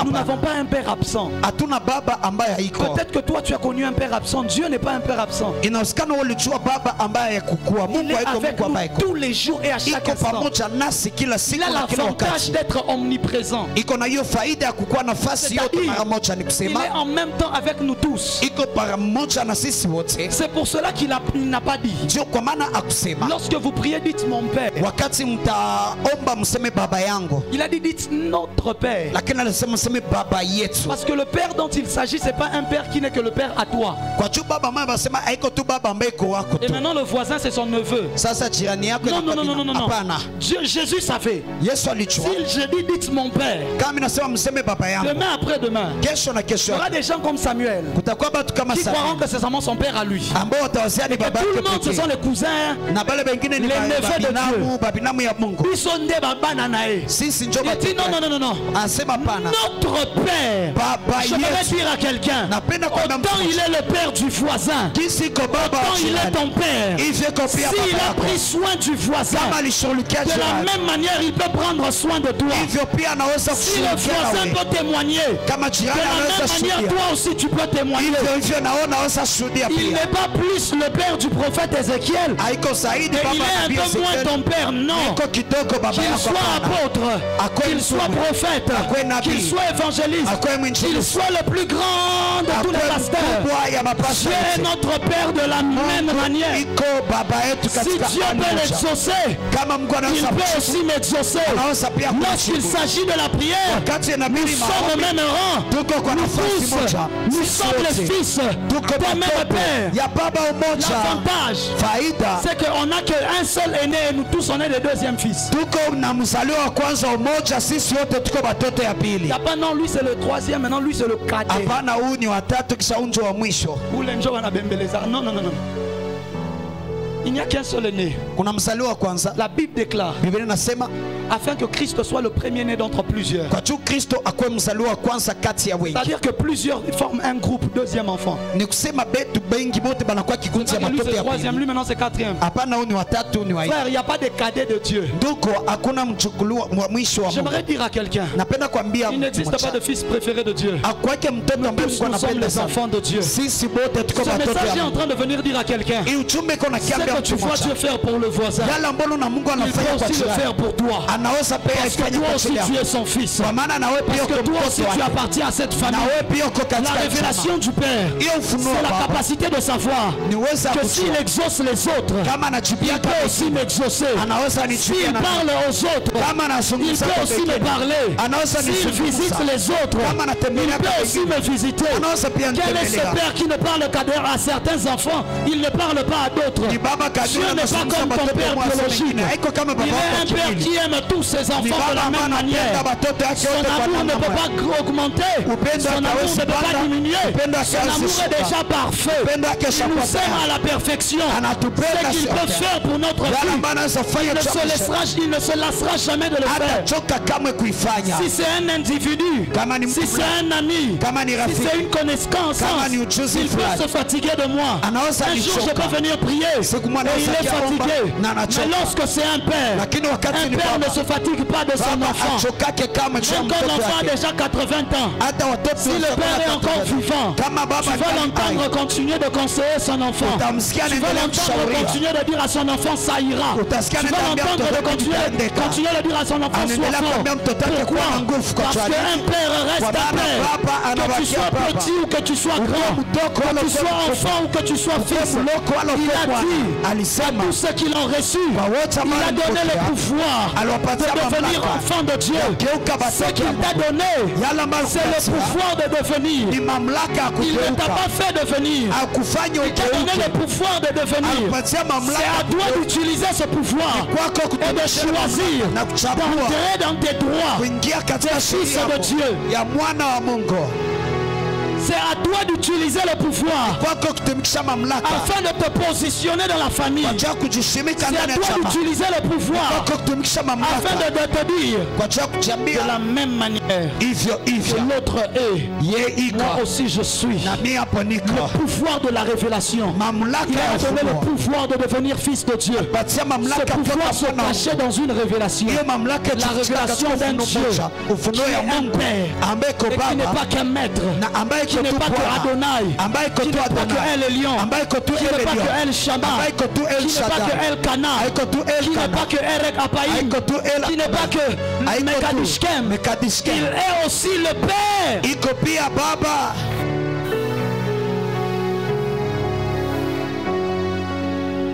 Nous n'avons pas un père absent. Peut-être que toi tu as connu un père absent. Dieu n'est pas un père absent. Il est avec nous tous les jours et à chaque instant. Il a l'avantage d'être omniprésent. Il est en même temps avec nous tous. C'est pour cela qu'il n'a pas dit. Lorsque vous priez, dites mon Père. Il a dit dites notre Père. Parce que le Père dont il s'agit, c'est pas un Père qui n'est que le Père à toi. Et maintenant le voisin c'est son neveu. Non. Jésus savait. Si je dis dites mon Père, demain après demain, il y aura des gens comme Samuel qui croiront que c'est seulement son père à lui. Et que tout le monde ce sont les cousins, les neveux de Dieu. Il dit non. Notre père, je vais dire à quelqu'un, autant il est le père du voisin, autant il est ton père. S'il a pris soin du voisin, de la même manière il peut prendre soin de toi. Si le voisin peut témoigner, de la même manière toi aussi tu peux témoigner. Il n'est pas plus le père du prophète Ézéchiel et il est un peu moins ton père, non. Qu'il soit apôtre, qu'il soit prophète, qu'il soit évangéliste, qu'il soit le plus grand de tous les pasteurs, Dieu est notre Père de l'amour. même manière, si Dieu peut l'exaucer, il peut aussi m'exaucer. Lorsqu'il s'agit de la prière, nous sommes au même rang. Nous tous, nous sommes les fils d'un même père. L'avantage, c'est qu'on n'a qu'un seul aîné et nous tous on est les deuxièmes fils. Il n'y a pas non, lui c'est le troisième, maintenant lui c'est le cadet. Non, non, non, non. Il n'y a qu'un seul aîné. La Bible déclare afin que Christ soit le premier-né d'entre plusieurs. C'est-à-dire que plusieurs forment un groupe, deuxième enfant. Lui c'est troisième, lui maintenant c'est quatrième. Frère, il n'y a pas de cadet de Dieu. J'aimerais dire à quelqu'un, il n'existe pas de fils préféré de Dieu. Nous tous nous sommes les enfants de Dieu. Ce message est en train de venir dire à quelqu'un, c'est que tu vois Dieu faire pour le voisin, il peut aussi le faire pour toi. Parce que toi aussi tu es son fils. Parce que toi aussi tu appartiens à cette famille. La révélation du Père, c'est la capacité de savoir que s'il exauce les autres, il peut aussi m'exaucer. S'il parle aux autres, il peut aussi me parler. S'il visite les autres, il peut aussi me visiter. Quel est ce Père qui ne parle qu'à certains enfants, il ne parle pas à d'autres? Dieu n'est pas comme ton Père biologique. Il est un Père qui aime tous ses enfants de la même manière. Son amour ne peut pas augmenter. Son amour ne peut pas diminuer. Son amour est déjà parfait. Il nous aime à la perfection. Ce qu'il peut faire pour notre vie, il ne se lassera jamais de le faire. Si c'est un individu, si c'est un ami, si c'est une connaissance, il peut se fatiguer de moi. Un jour je peux venir prier et il est fatigué. Mais lorsque c'est un père ne se fatigue pas de son enfant. Même quand l'enfant a déjà 80 ans, si le père est encore vivant, tu vas l'entendre continuer de conseiller son enfant. Tu vas l'entendre continuer de dire à son enfant ça ira. Tu vas l'entendre continuer de dire à son enfant sois fort. Pourquoi? Parce qu'un père reste un père. Que tu sois petit ou que tu sois grand, que tu sois enfant ou que tu sois fils, il a dit à tous ceux qui l'ont reçu, il a donné le pouvoir de devenir enfant de Dieu. Ce qu'il t'a donné, c'est le pouvoir de devenir. Il ne t'a pas fait devenir. Il t'a donné le pouvoir de devenir. C'est à toi d'utiliser ce pouvoir et de choisir d'entrer dans tes droits de fils de Dieu. C'est à toi d'utiliser le pouvoir afin de te positionner dans la famille. C'est à toi d'utiliser le pouvoir afin de te dire de la même manière que l'autre est. Moi aussi je suis. Le pouvoir de la révélation. Il a donné le pouvoir de devenir fils de Dieu. Ce pouvoir se cachait dans une révélation. La révélation d'un Dieu qui est un père et qui n'est pas qu'un maître, qui n'est pas que Adonai, qui n'est pas que El Elion, qui n'est pas que El Shaddai, qui n'est pas que El Kana, qui n'est pas que Erek Apaïm, qui n'est pas que Mekadishkem. Il est aussi le Père.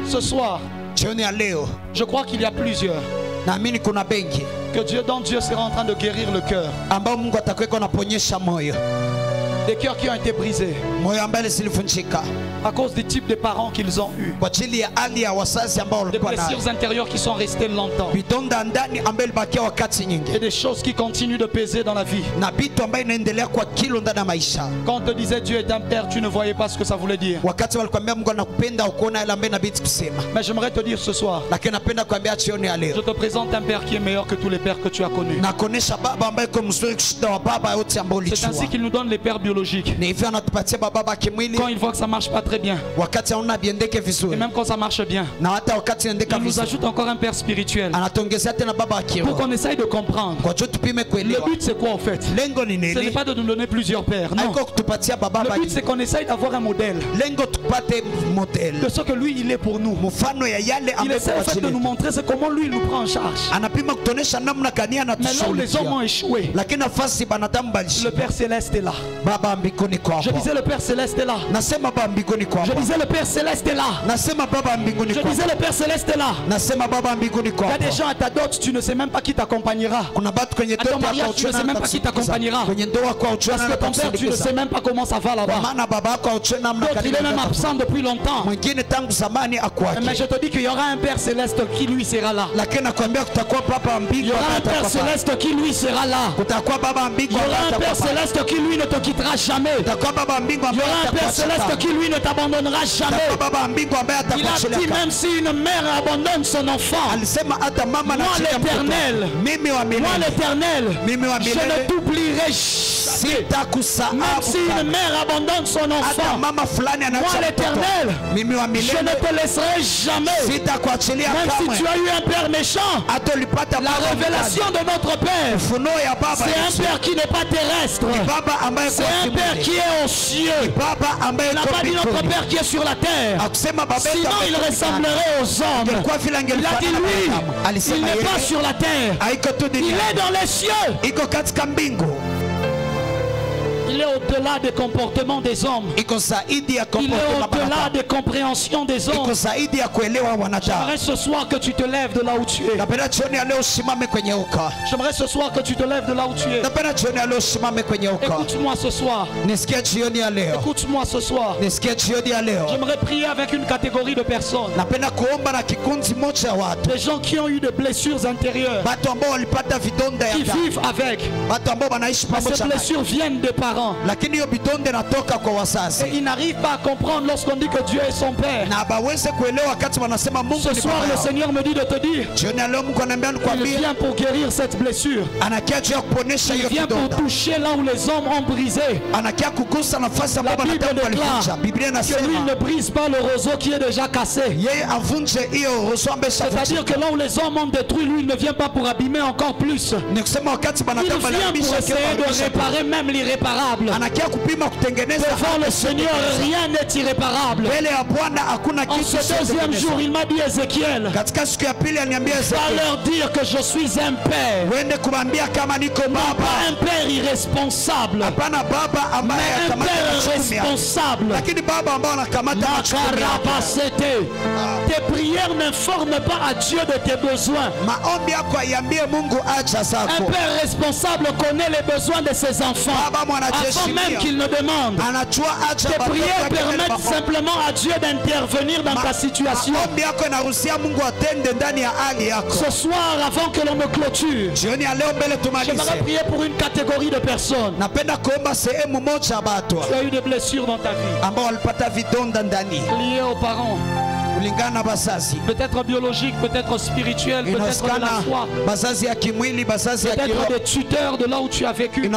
Ce soir, je crois qu'il y a plusieurs que Dieu sera en train de guérir le cœur. Des cœurs qui ont été brisés à cause des types de parents qu'ils ont eus, des blessures intérieures qui sont restées longtemps et des choses qui continuent de peser dans la vie. Quand on te disait Dieu est un père, tu ne voyais pas ce que ça voulait dire. Mais j'aimerais te dire ce soir, je te présente un père qui est meilleur que tous les pères que tu as connus. C'est ainsi qu'il nous donne les pères biologiques. Quand il voit que ça marche pas très bien, et même quand ça marche bien, il nous ajoute encore un père spirituel pour qu'on essaye de comprendre. Le but c'est quoi en fait? Ce n'est pas de nous donner plusieurs pères, non. Le but c'est qu'on essaye d'avoir un modèle de ce que lui il est pour nous. Il essaie en fait de nous montrer c'est comment lui il nous prend en charge. Mais là où les hommes ont échoué, le Père Céleste est là. Je disais le Père Céleste est là. Je disais le Père Céleste est là. Je disais le Père Céleste est là. Il y a des gens à ta dot, tu ne sais même pas qui t'accompagnera. À ton mariage, tu ne sais même pas qui t'accompagnera. Parce que ton père, tu ne sais même pas comment ça va là-bas. D'autres, il est même absent depuis longtemps. Mais je te dis qu'il y aura un Père Céleste qui lui sera là. Il y aura un Père Céleste qui lui sera là. Il y aura un Père Céleste qui lui ne te quittera jamais. Il y aura un Père Céleste qui lui ne t'abandonnera jamais. Il a dit même si une mère abandonne son enfant, moi l'Éternel, je ne t'oublierai jamais. Même si une mère abandonne son enfant, moi l'Éternel, je ne te laisserai jamais. Même si tu as eu un père méchant, la révélation de notre Père, c'est un Père qui n'est pas terrestre, c'est un Père qui est aux cieux. Il n'a pas dit notre Père qui est sur la terre, sinon il ressemblerait aux hommes. Il a dit lui, il n'est pas sur la terre, il est dans les cieux. Il est au-delà des comportements des hommes. Il est au-delà des compréhensions des hommes. J'aimerais ce soir que tu te lèves de là où tu es. J'aimerais ce soir que tu te lèves de là où tu es. Écoute-moi ce soir. Écoute-moi ce soir. J'aimerais prier avec une catégorie de personnes. Des gens qui ont eu des blessures intérieures, qui vivent avec. Ces blessures viennent des parents. Et ils n'arrivent pas à comprendre lorsqu'on dit que Dieu est son Père. Ce soir, le Seigneur me dit de te dire, il vient pour guérir cette blessure. Il vient pour toucher là où les hommes ont brisé. La Bible déclare que lui ne brise pas le roseau qui est déjà cassé. C'est-à-dire que là où les hommes ont détruit, lui il ne vient pas pour abîmer encore plus. Il vient pour essayer de réparer même l'irréparable. Devant le Seigneur, rien n'est irréparable. En ce deuxième jour, il m'a dit Ézéchiel, va leur dire que je suis un père. Pas un père irresponsable, mais un père responsable. Tes prières n'informent pas à Dieu de tes besoins. Un père responsable connaît les besoins de ses enfants avant même qu'il ne demande. Tes prières permettent simplement à Dieu d'intervenir dans ta situation. Ce soir, avant que l'on me clôture, j'aimerais prier pour une catégorie de personnes. Tu as eu des blessures dans ta vie, liées aux parents. Peut-être biologique, peut-être spirituel, peut-être de la foi, peut-être des tuteurs de là où tu as vécu. Il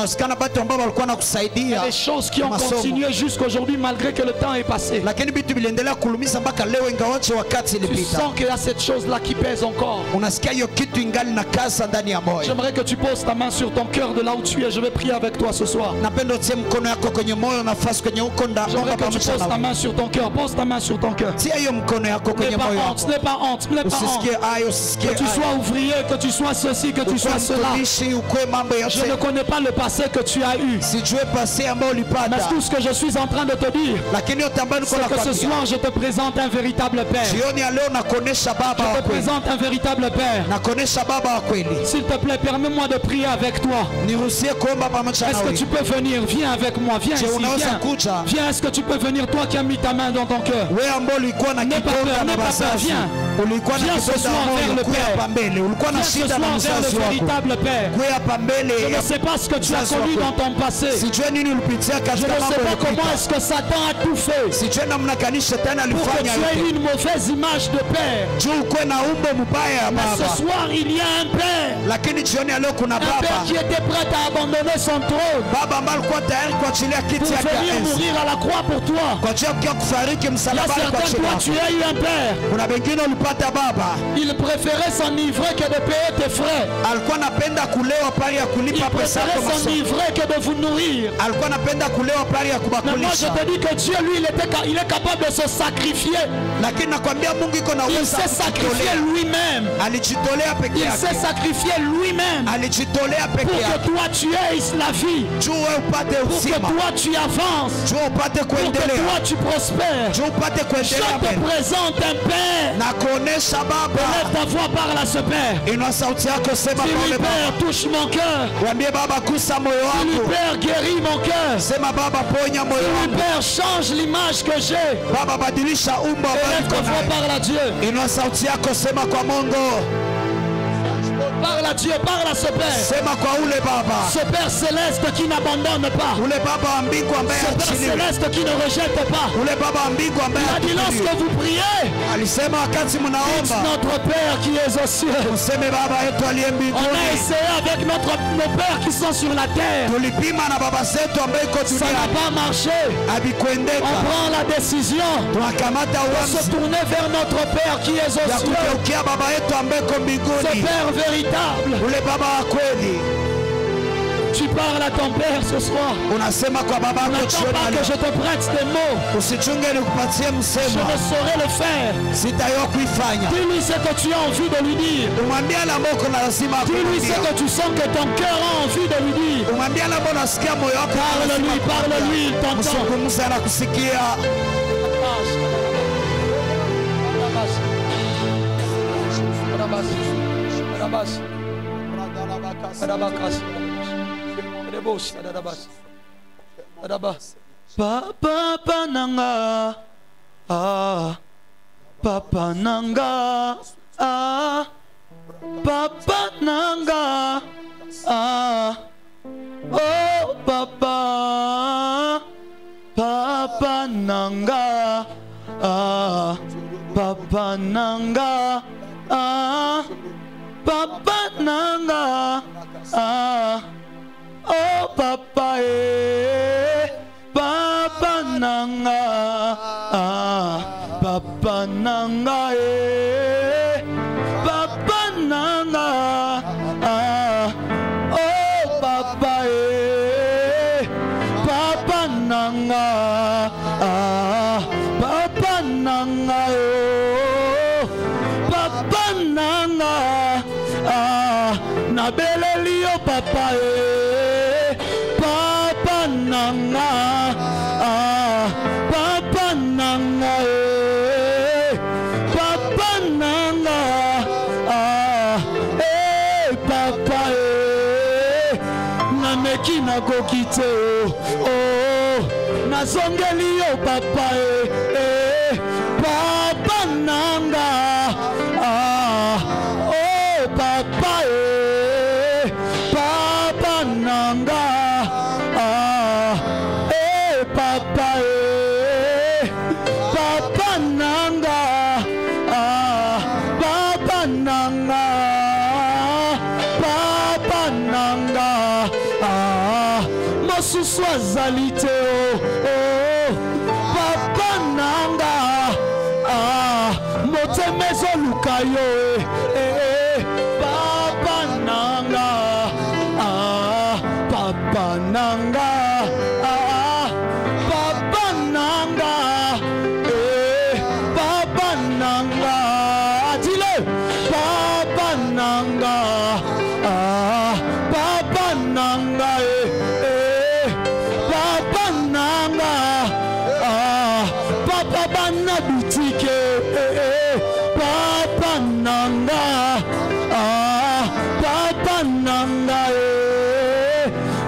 y a des choses qui ont continué jusqu'aujourd'hui malgré que le temps est passé. Tu sens qu'il y a cette chose-là qui pèse encore. J'aimerais que tu poses ta main sur ton cœur de là où tu es. Je vais prier avec toi ce soir. J'aimerais que tu poses ta main sur ton cœur. Pose ta main sur ton cœur. Ce n'est pas honte, que tu sois ouvrier, que tu sois ceci, que tu sois cela. Je ne connais pas le passé que tu as eu. Mais tout ce que je suis en train de te dire, c'est que ce soir je te présente un véritable Père. Je te présente un véritable Père. S'il te plaît, permets-moi de prier avec toi. Est-ce que tu peux venir? Viens avec moi, viens ici, viens. Viens, est-ce que tu peux venir, toi qui as mis ta main dans ton cœur? N'aie pas peur, n'aie pas peur, viens. Viens ce soir vers le Père. Viens ce soir vers le véritable Père. Je ne sais pas ce que tu as connu dans ton passé. Je ne sais pas comment est-ce que Satan a tout fait pour que tu aies une mauvaise image de Père. Mais ce soir il y a un Père. Un Père qui était prêt à abandonner son trône pour venir mourir à la croix pour toi. Il y a certains, toi tu as eu un Père Il préférait s'enivrer que de payer tes frais. Il préférait s'enivrer que de vous nourrir. Mais moi je te dis que Dieu lui il est capable de se sacrifier. Il s'est sacrifié lui-même. Il s'est sacrifié lui-même pour que toi tu aies la vie, pour que toi tu avances, pour que toi tu prospères. Je te présente un Père. Lève ta voix, parle à ce Père. Dis-lui, Père, touche mon cœur. Dis-lui, Père, guéris mon cœur. Dis-lui, Père, change l'image que j'ai. Lève ta voix, parle à Dieu. Parle à Dieu, parle à ce Père. Ce Père céleste qui n'abandonne pas. Ce Père céleste qui ne rejette pas. Il a dit lorsque vous priez, dites notre Père qui est aux cieux. On a essayé avec nos pères qui sont sur la terre. Ça n'a pas marché. On prend la décision de se tourner vers notre Père qui est aux cieux. Ce Père véritable. Tu parles à ton Père ce soir. N'attends pas que je te prête des mots. Je ne saurais le faire. Dis-lui ce que tu as envie de lui dire. Dis-lui ce que tu sens que ton cœur a envie de lui dire. Parle-lui, parle-lui, il t'entend. Papa nanga, papa nanga, papa nanga, oh papa, papa nanga, papa nanga, papa nanga, oh papa papa nanga, papa nanga papa nanga, oh papa papa nanga, papa nanga, papa nanga, na beleli yo papa papa nanga, papa nanga, papa nanga, papa nameki nakoki te, oh nazongeli yo papa papa nanga, oh papa papa nanga, papa papa nanga, papa nanga, papa nanga, mosusu azali te, oh papa nanga, motema ezoluka yo papa nanga, papa nanga, papa nanga, papa nanga, dis-le, papa nanga, papa nanga, papa nanga, papa bana boutique, papa nanga, papa nanga,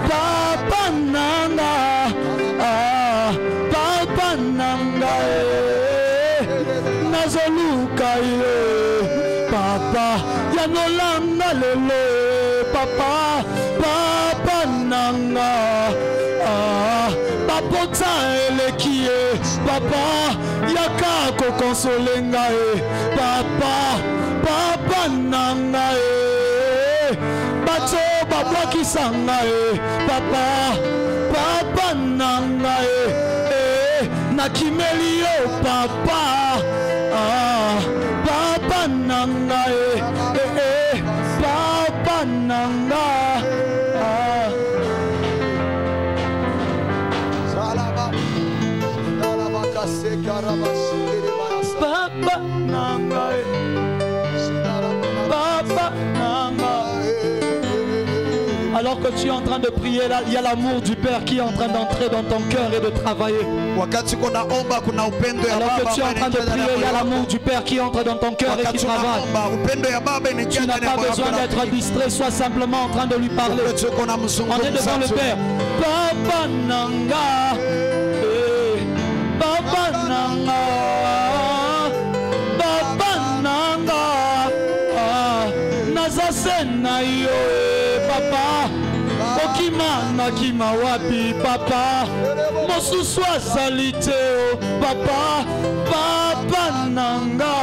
papa nanga, papa nanga, nazoluka papa yanolanga lelo, papa papa nanga, papota eleki papa yaka kokonsolenga papa papa nanga bato babwakisanga papa papa nanga nakimeli yo papa papa nanga, papa nanga. Alors que tu es en train de prier là, il y a l'amour du Père qui est en train d'entrer dans ton cœur et de travailler. Alors que tu es en train de prier, il y a l'amour du Père qui entre dans ton cœur et qui travaille. Tu n'as pas besoin d'être distrait, sois simplement en train de lui parler. On est devant le Père. Papa nanga, papa nanga, papa nanga, nazase na yo, papa, okima na kima wapi, papa, mosusu azalite o, papa, papa nanga,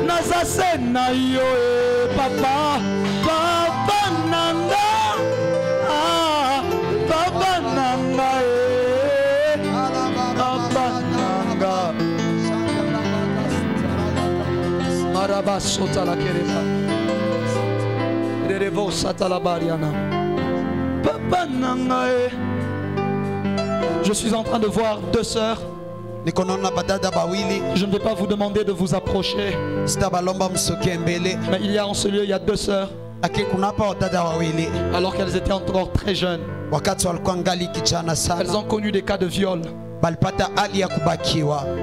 nazase na yo, papa, papa nanga. Je suis en train de voir deux sœurs. Je ne vais pas vous demander de vous approcher. Mais il y a en ce lieu, il y a deux sœurs. Alors qu'elles étaient encore très jeunes. Elles ont connu des cas de viol.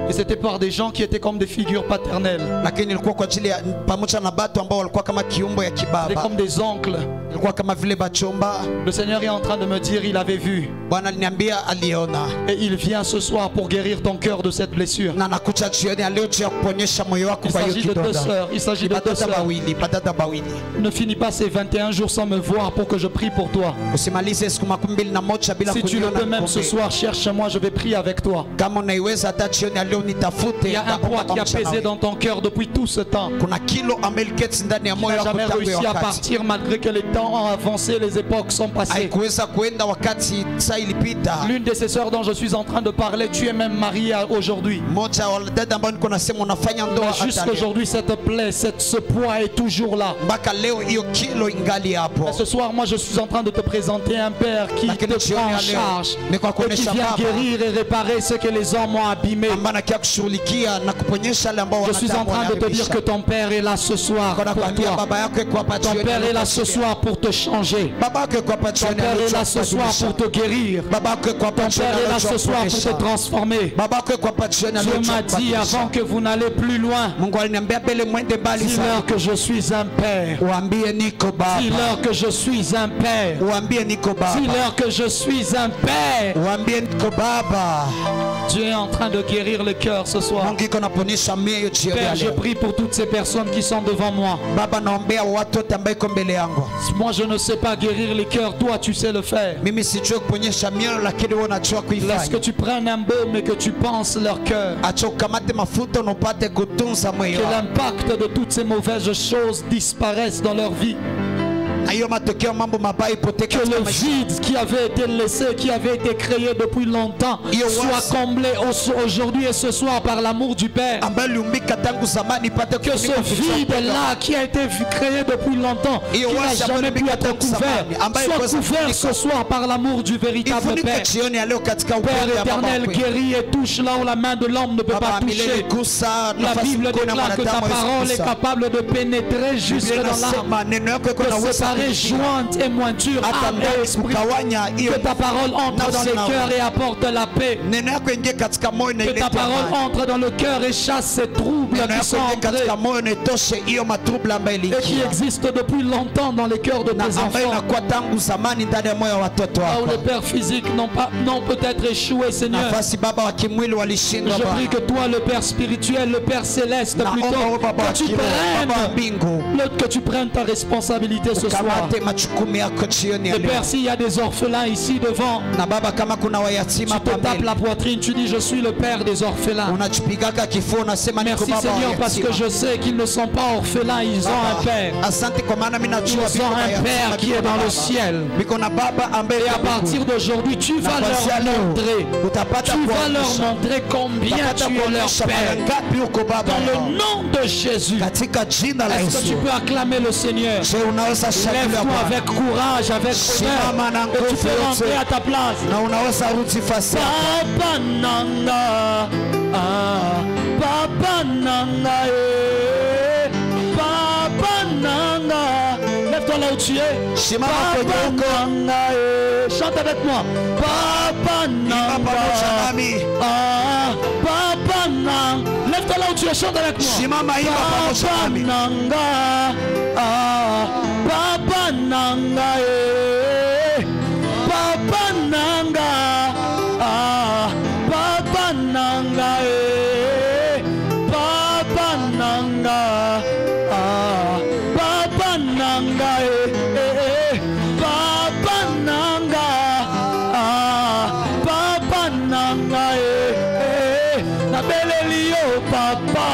Et c'était par des gens qui étaient comme des figures paternelles. C'était comme des oncles. Le Seigneur est en train de me dire, il avait vu. Et il vient ce soir pour guérir ton cœur de cette blessure. Il s'agit de deux sœurs. Il s'agit de deux sœurs. Ne finis pas ces 21 jours sans me voir pour que je prie pour toi. Si tu le peux même ce soir, cherche-moi, je vais prier avec toi. Il y a un poids qui a pesé dans ton cœur depuis tout ce temps. Tu n'as jamais réussi à partir malgré que les temps ont avancé, les époques sont passées. L'une de ces sœurs dont je suis en train de parler, tu es même mariée aujourd'hui. Jusqu'aujourd'hui, cette plaie, ce poids est toujours là. Mais ce soir, moi je suis en train de te présenter un Père qui te prend en charge et qui vient guérir et réparer ce que les hommes ont abîmé. Je suis en train de te dire que ton Père est là ce soir pour toi. Ton Père est là ce soir pour te changer. Ton Père est là ce soir pour te guérir. Ton Père est là ce soir pour te transformer. Dieu m'a dit avant que vous n'allez plus loin, dis-leur que je suis un Père. Dis-leur que je suis un Père. Dis-leur que je suis un Père. Dieu est en train de guérir le cœur ce soir. Père, je prie pour toutes ces personnes qui sont devant moi. Moi, je ne sais pas guérir les cœurs. Toi, tu sais le faire. Lorsque tu prennes un baume et que tu penses leur cœur, que l'impact de toutes ces mauvaises choses disparaisse dans leur vie. Que le vide qui avait été laissé, qui avait été créé depuis longtemps, soit comblé aujourd'hui et ce soir par l'amour du Père. Que ce vide-là qui a été créé depuis longtemps, qui n'a jamais pu être couvert, soit couvert ce soir par l'amour du véritable Père. Père éternel, guéris et touche là où la main de l'homme ne peut pas toucher. La Bible déclare que ta parole est capable de pénétrer jusque dans l'âme, de séparer jointe et mointure, âme et esprit. Que ta parole entre dans les cœurs et apporte la paix. Que ta parole entre dans le cœur et chasse ces troubles qui sont entrés et qui existent depuis longtemps dans les cœurs de tes enfants. Là où les pères physiques n'ont peut-être échoué, Seigneur. Je prie que toi, le Père spirituel, le Père céleste plutôt, que tu prennes ta responsabilité ce soir. Et Père, s'il y a des orphelins ici devant, tu te tapes la poitrine, tu dis je suis le Père des orphelins. Merci Seigneur parce que je sais qu'ils ne sont pas orphelins, ils ont un Père. Ils ont un Père qui est dans le ciel. Et à partir d'aujourd'hui, tu vas leur montrer combien tu es leur Père. Dans le nom de Jésus, est-ce que tu peux acclamer le Seigneur? Lève-toi avec courage, avec honneur, et tu peux rentrer à ta place. Papa Nanga, Papa nanga, Papa nanga. Lève-toi là où tu es. Papa nanga, chante avec moi. Papa nanga, ah, Papa nanga. Lève-toi là où tu es, chante avec moi. Papa nanga, ah, Papa nanga, Papa nanga, ah, Papa nanga, Papa nanga, ah, Papa nanga, Papa nanga, ah, Papa nanga, na belelio papa,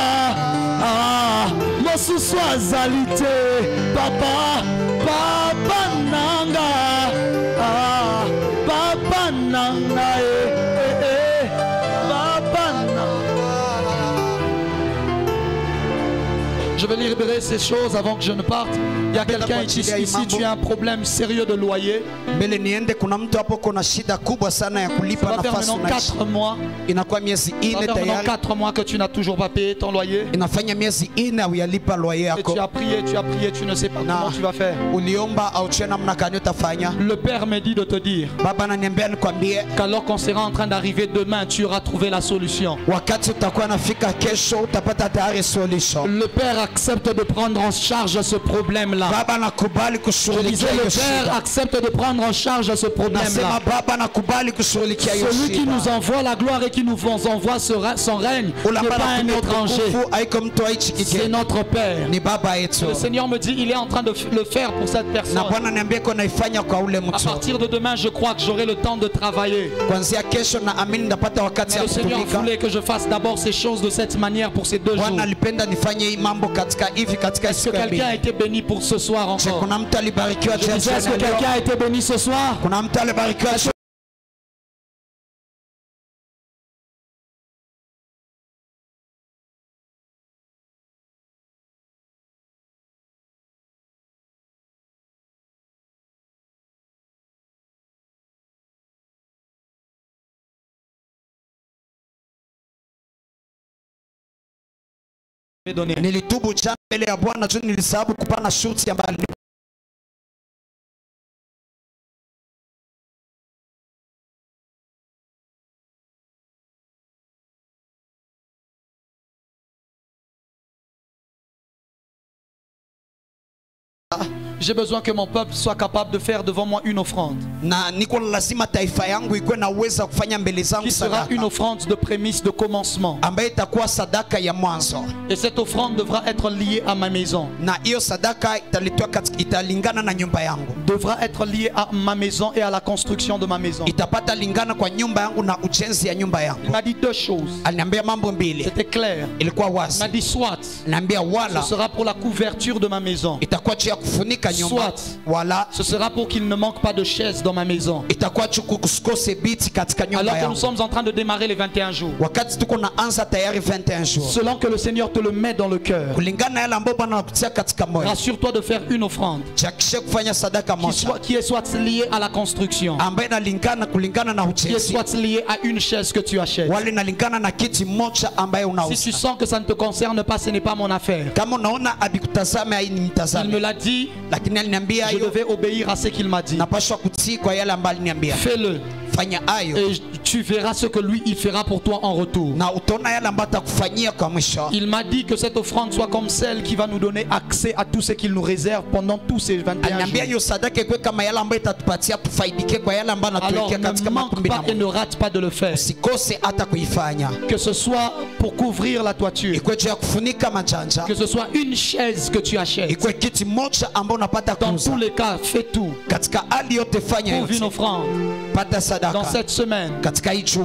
ah, mosusu azalite, papa, Papa nanga, ah, Papa nanga, Papa nanga. Je vais libérer ces choses avant que je ne parte. Il y a quelqu'un ici, tu as un problème sérieux de loyer. Ça va faire maintenant 4 mois. Ça va faire maintenant 4 mois que tu n'as toujours pas payé ton loyer. Et tu as prié, tu ne sais pas comment tu vas faire. Le Père me dit de te dire qu'alors qu'on sera en train d'arriver demain, tu auras trouvé la solution. Le Père accepte de prendre en charge ce problème-là. Je disais, le Père accepte de prendre en charge ce problème-là. Celui qui nous envoie la gloire et qui nous envoie son règne n'est pas un étranger. C'est notre Père. Le Seigneur me dit, il est en train de le faire pour cette personne. À partir de demain, je crois que j'aurai le temps de travailler. Mais le Seigneur voulait que je fasse d'abord ces choses de cette manière pour ces 2 jours. Est-ce que quelqu'un a été béni pour ce soir encore? Est-ce que quelqu'un a été béni ce soir? Nilitubu jana mbele ya Bwana tu, nilisahau kupana shuti ambayo j'ai besoin que mon peuple soit capable de faire devant moi une offrande. Qui sera une offrande de prémisse, de commencement. Et cette offrande devra être liée à ma maison. Devra être liée à ma maison et à la construction de ma maison. Il m'a dit 2 choses. C'était clair. Il m'a dit soit ce sera pour la couverture de ma maison. Soit ce sera pour qu'il ne manque pas de chaises dans ma maison. Alors que nous sommes en train de démarrer les 21 jours, selon que le Seigneur te le met dans le cœur, rassure-toi de faire une offrande qui est soit liée à la construction, qui est soit liée à une chaise que tu achètes. Si tu sens que ça ne te concerne pas, ce n'est pas mon affaire. Il me l'a dit, je devais obéir à ce qu'il m'a dit. Fais-le. Et tu verras ce que lui il fera pour toi en retour. Il m'a dit que cette offrande soit comme celle qui va nous donner accès à tout ce qu'il nous réserve pendant tous ces 21 jours. Alors ne manque pas et ne rate pas de le faire. Que ce soit pour couvrir la toiture, que ce soit une chaise que tu achètes, dans tous les cas fais tout. Trouve une offrande dans cette semaine,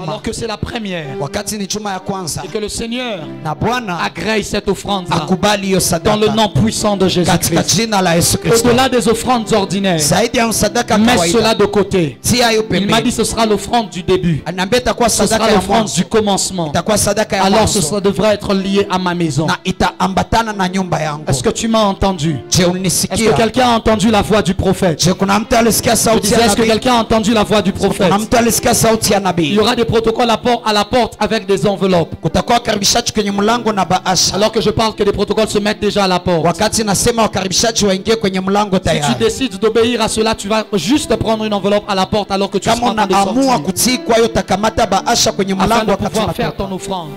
alors que c'est la première, et que le Seigneur agrée cette offrande dans le nom puissant de Jésus-Christ. Au-delà des offrandes ordinaires, mets cela de côté. Il m'a dit ce sera l'offrande du début, ce sera l'offrande du commencement. Alors ça devrait être lié à ma maison. Est-ce que tu m'as entendu? Est-ce que quelqu'un a entendu la voix du prophète? Est-ce que quelqu'un a entendu la voix du prophète? prophète. Il y aura des protocoles à la porte avec des enveloppes. Alors que je parle que des protocoles se mettent déjà à la porte. Si tu décides d'obéir à cela, tu vas juste prendre une enveloppe à la porte alors que tu seras en train de sortir. Afin de pouvoir faire ton offrande.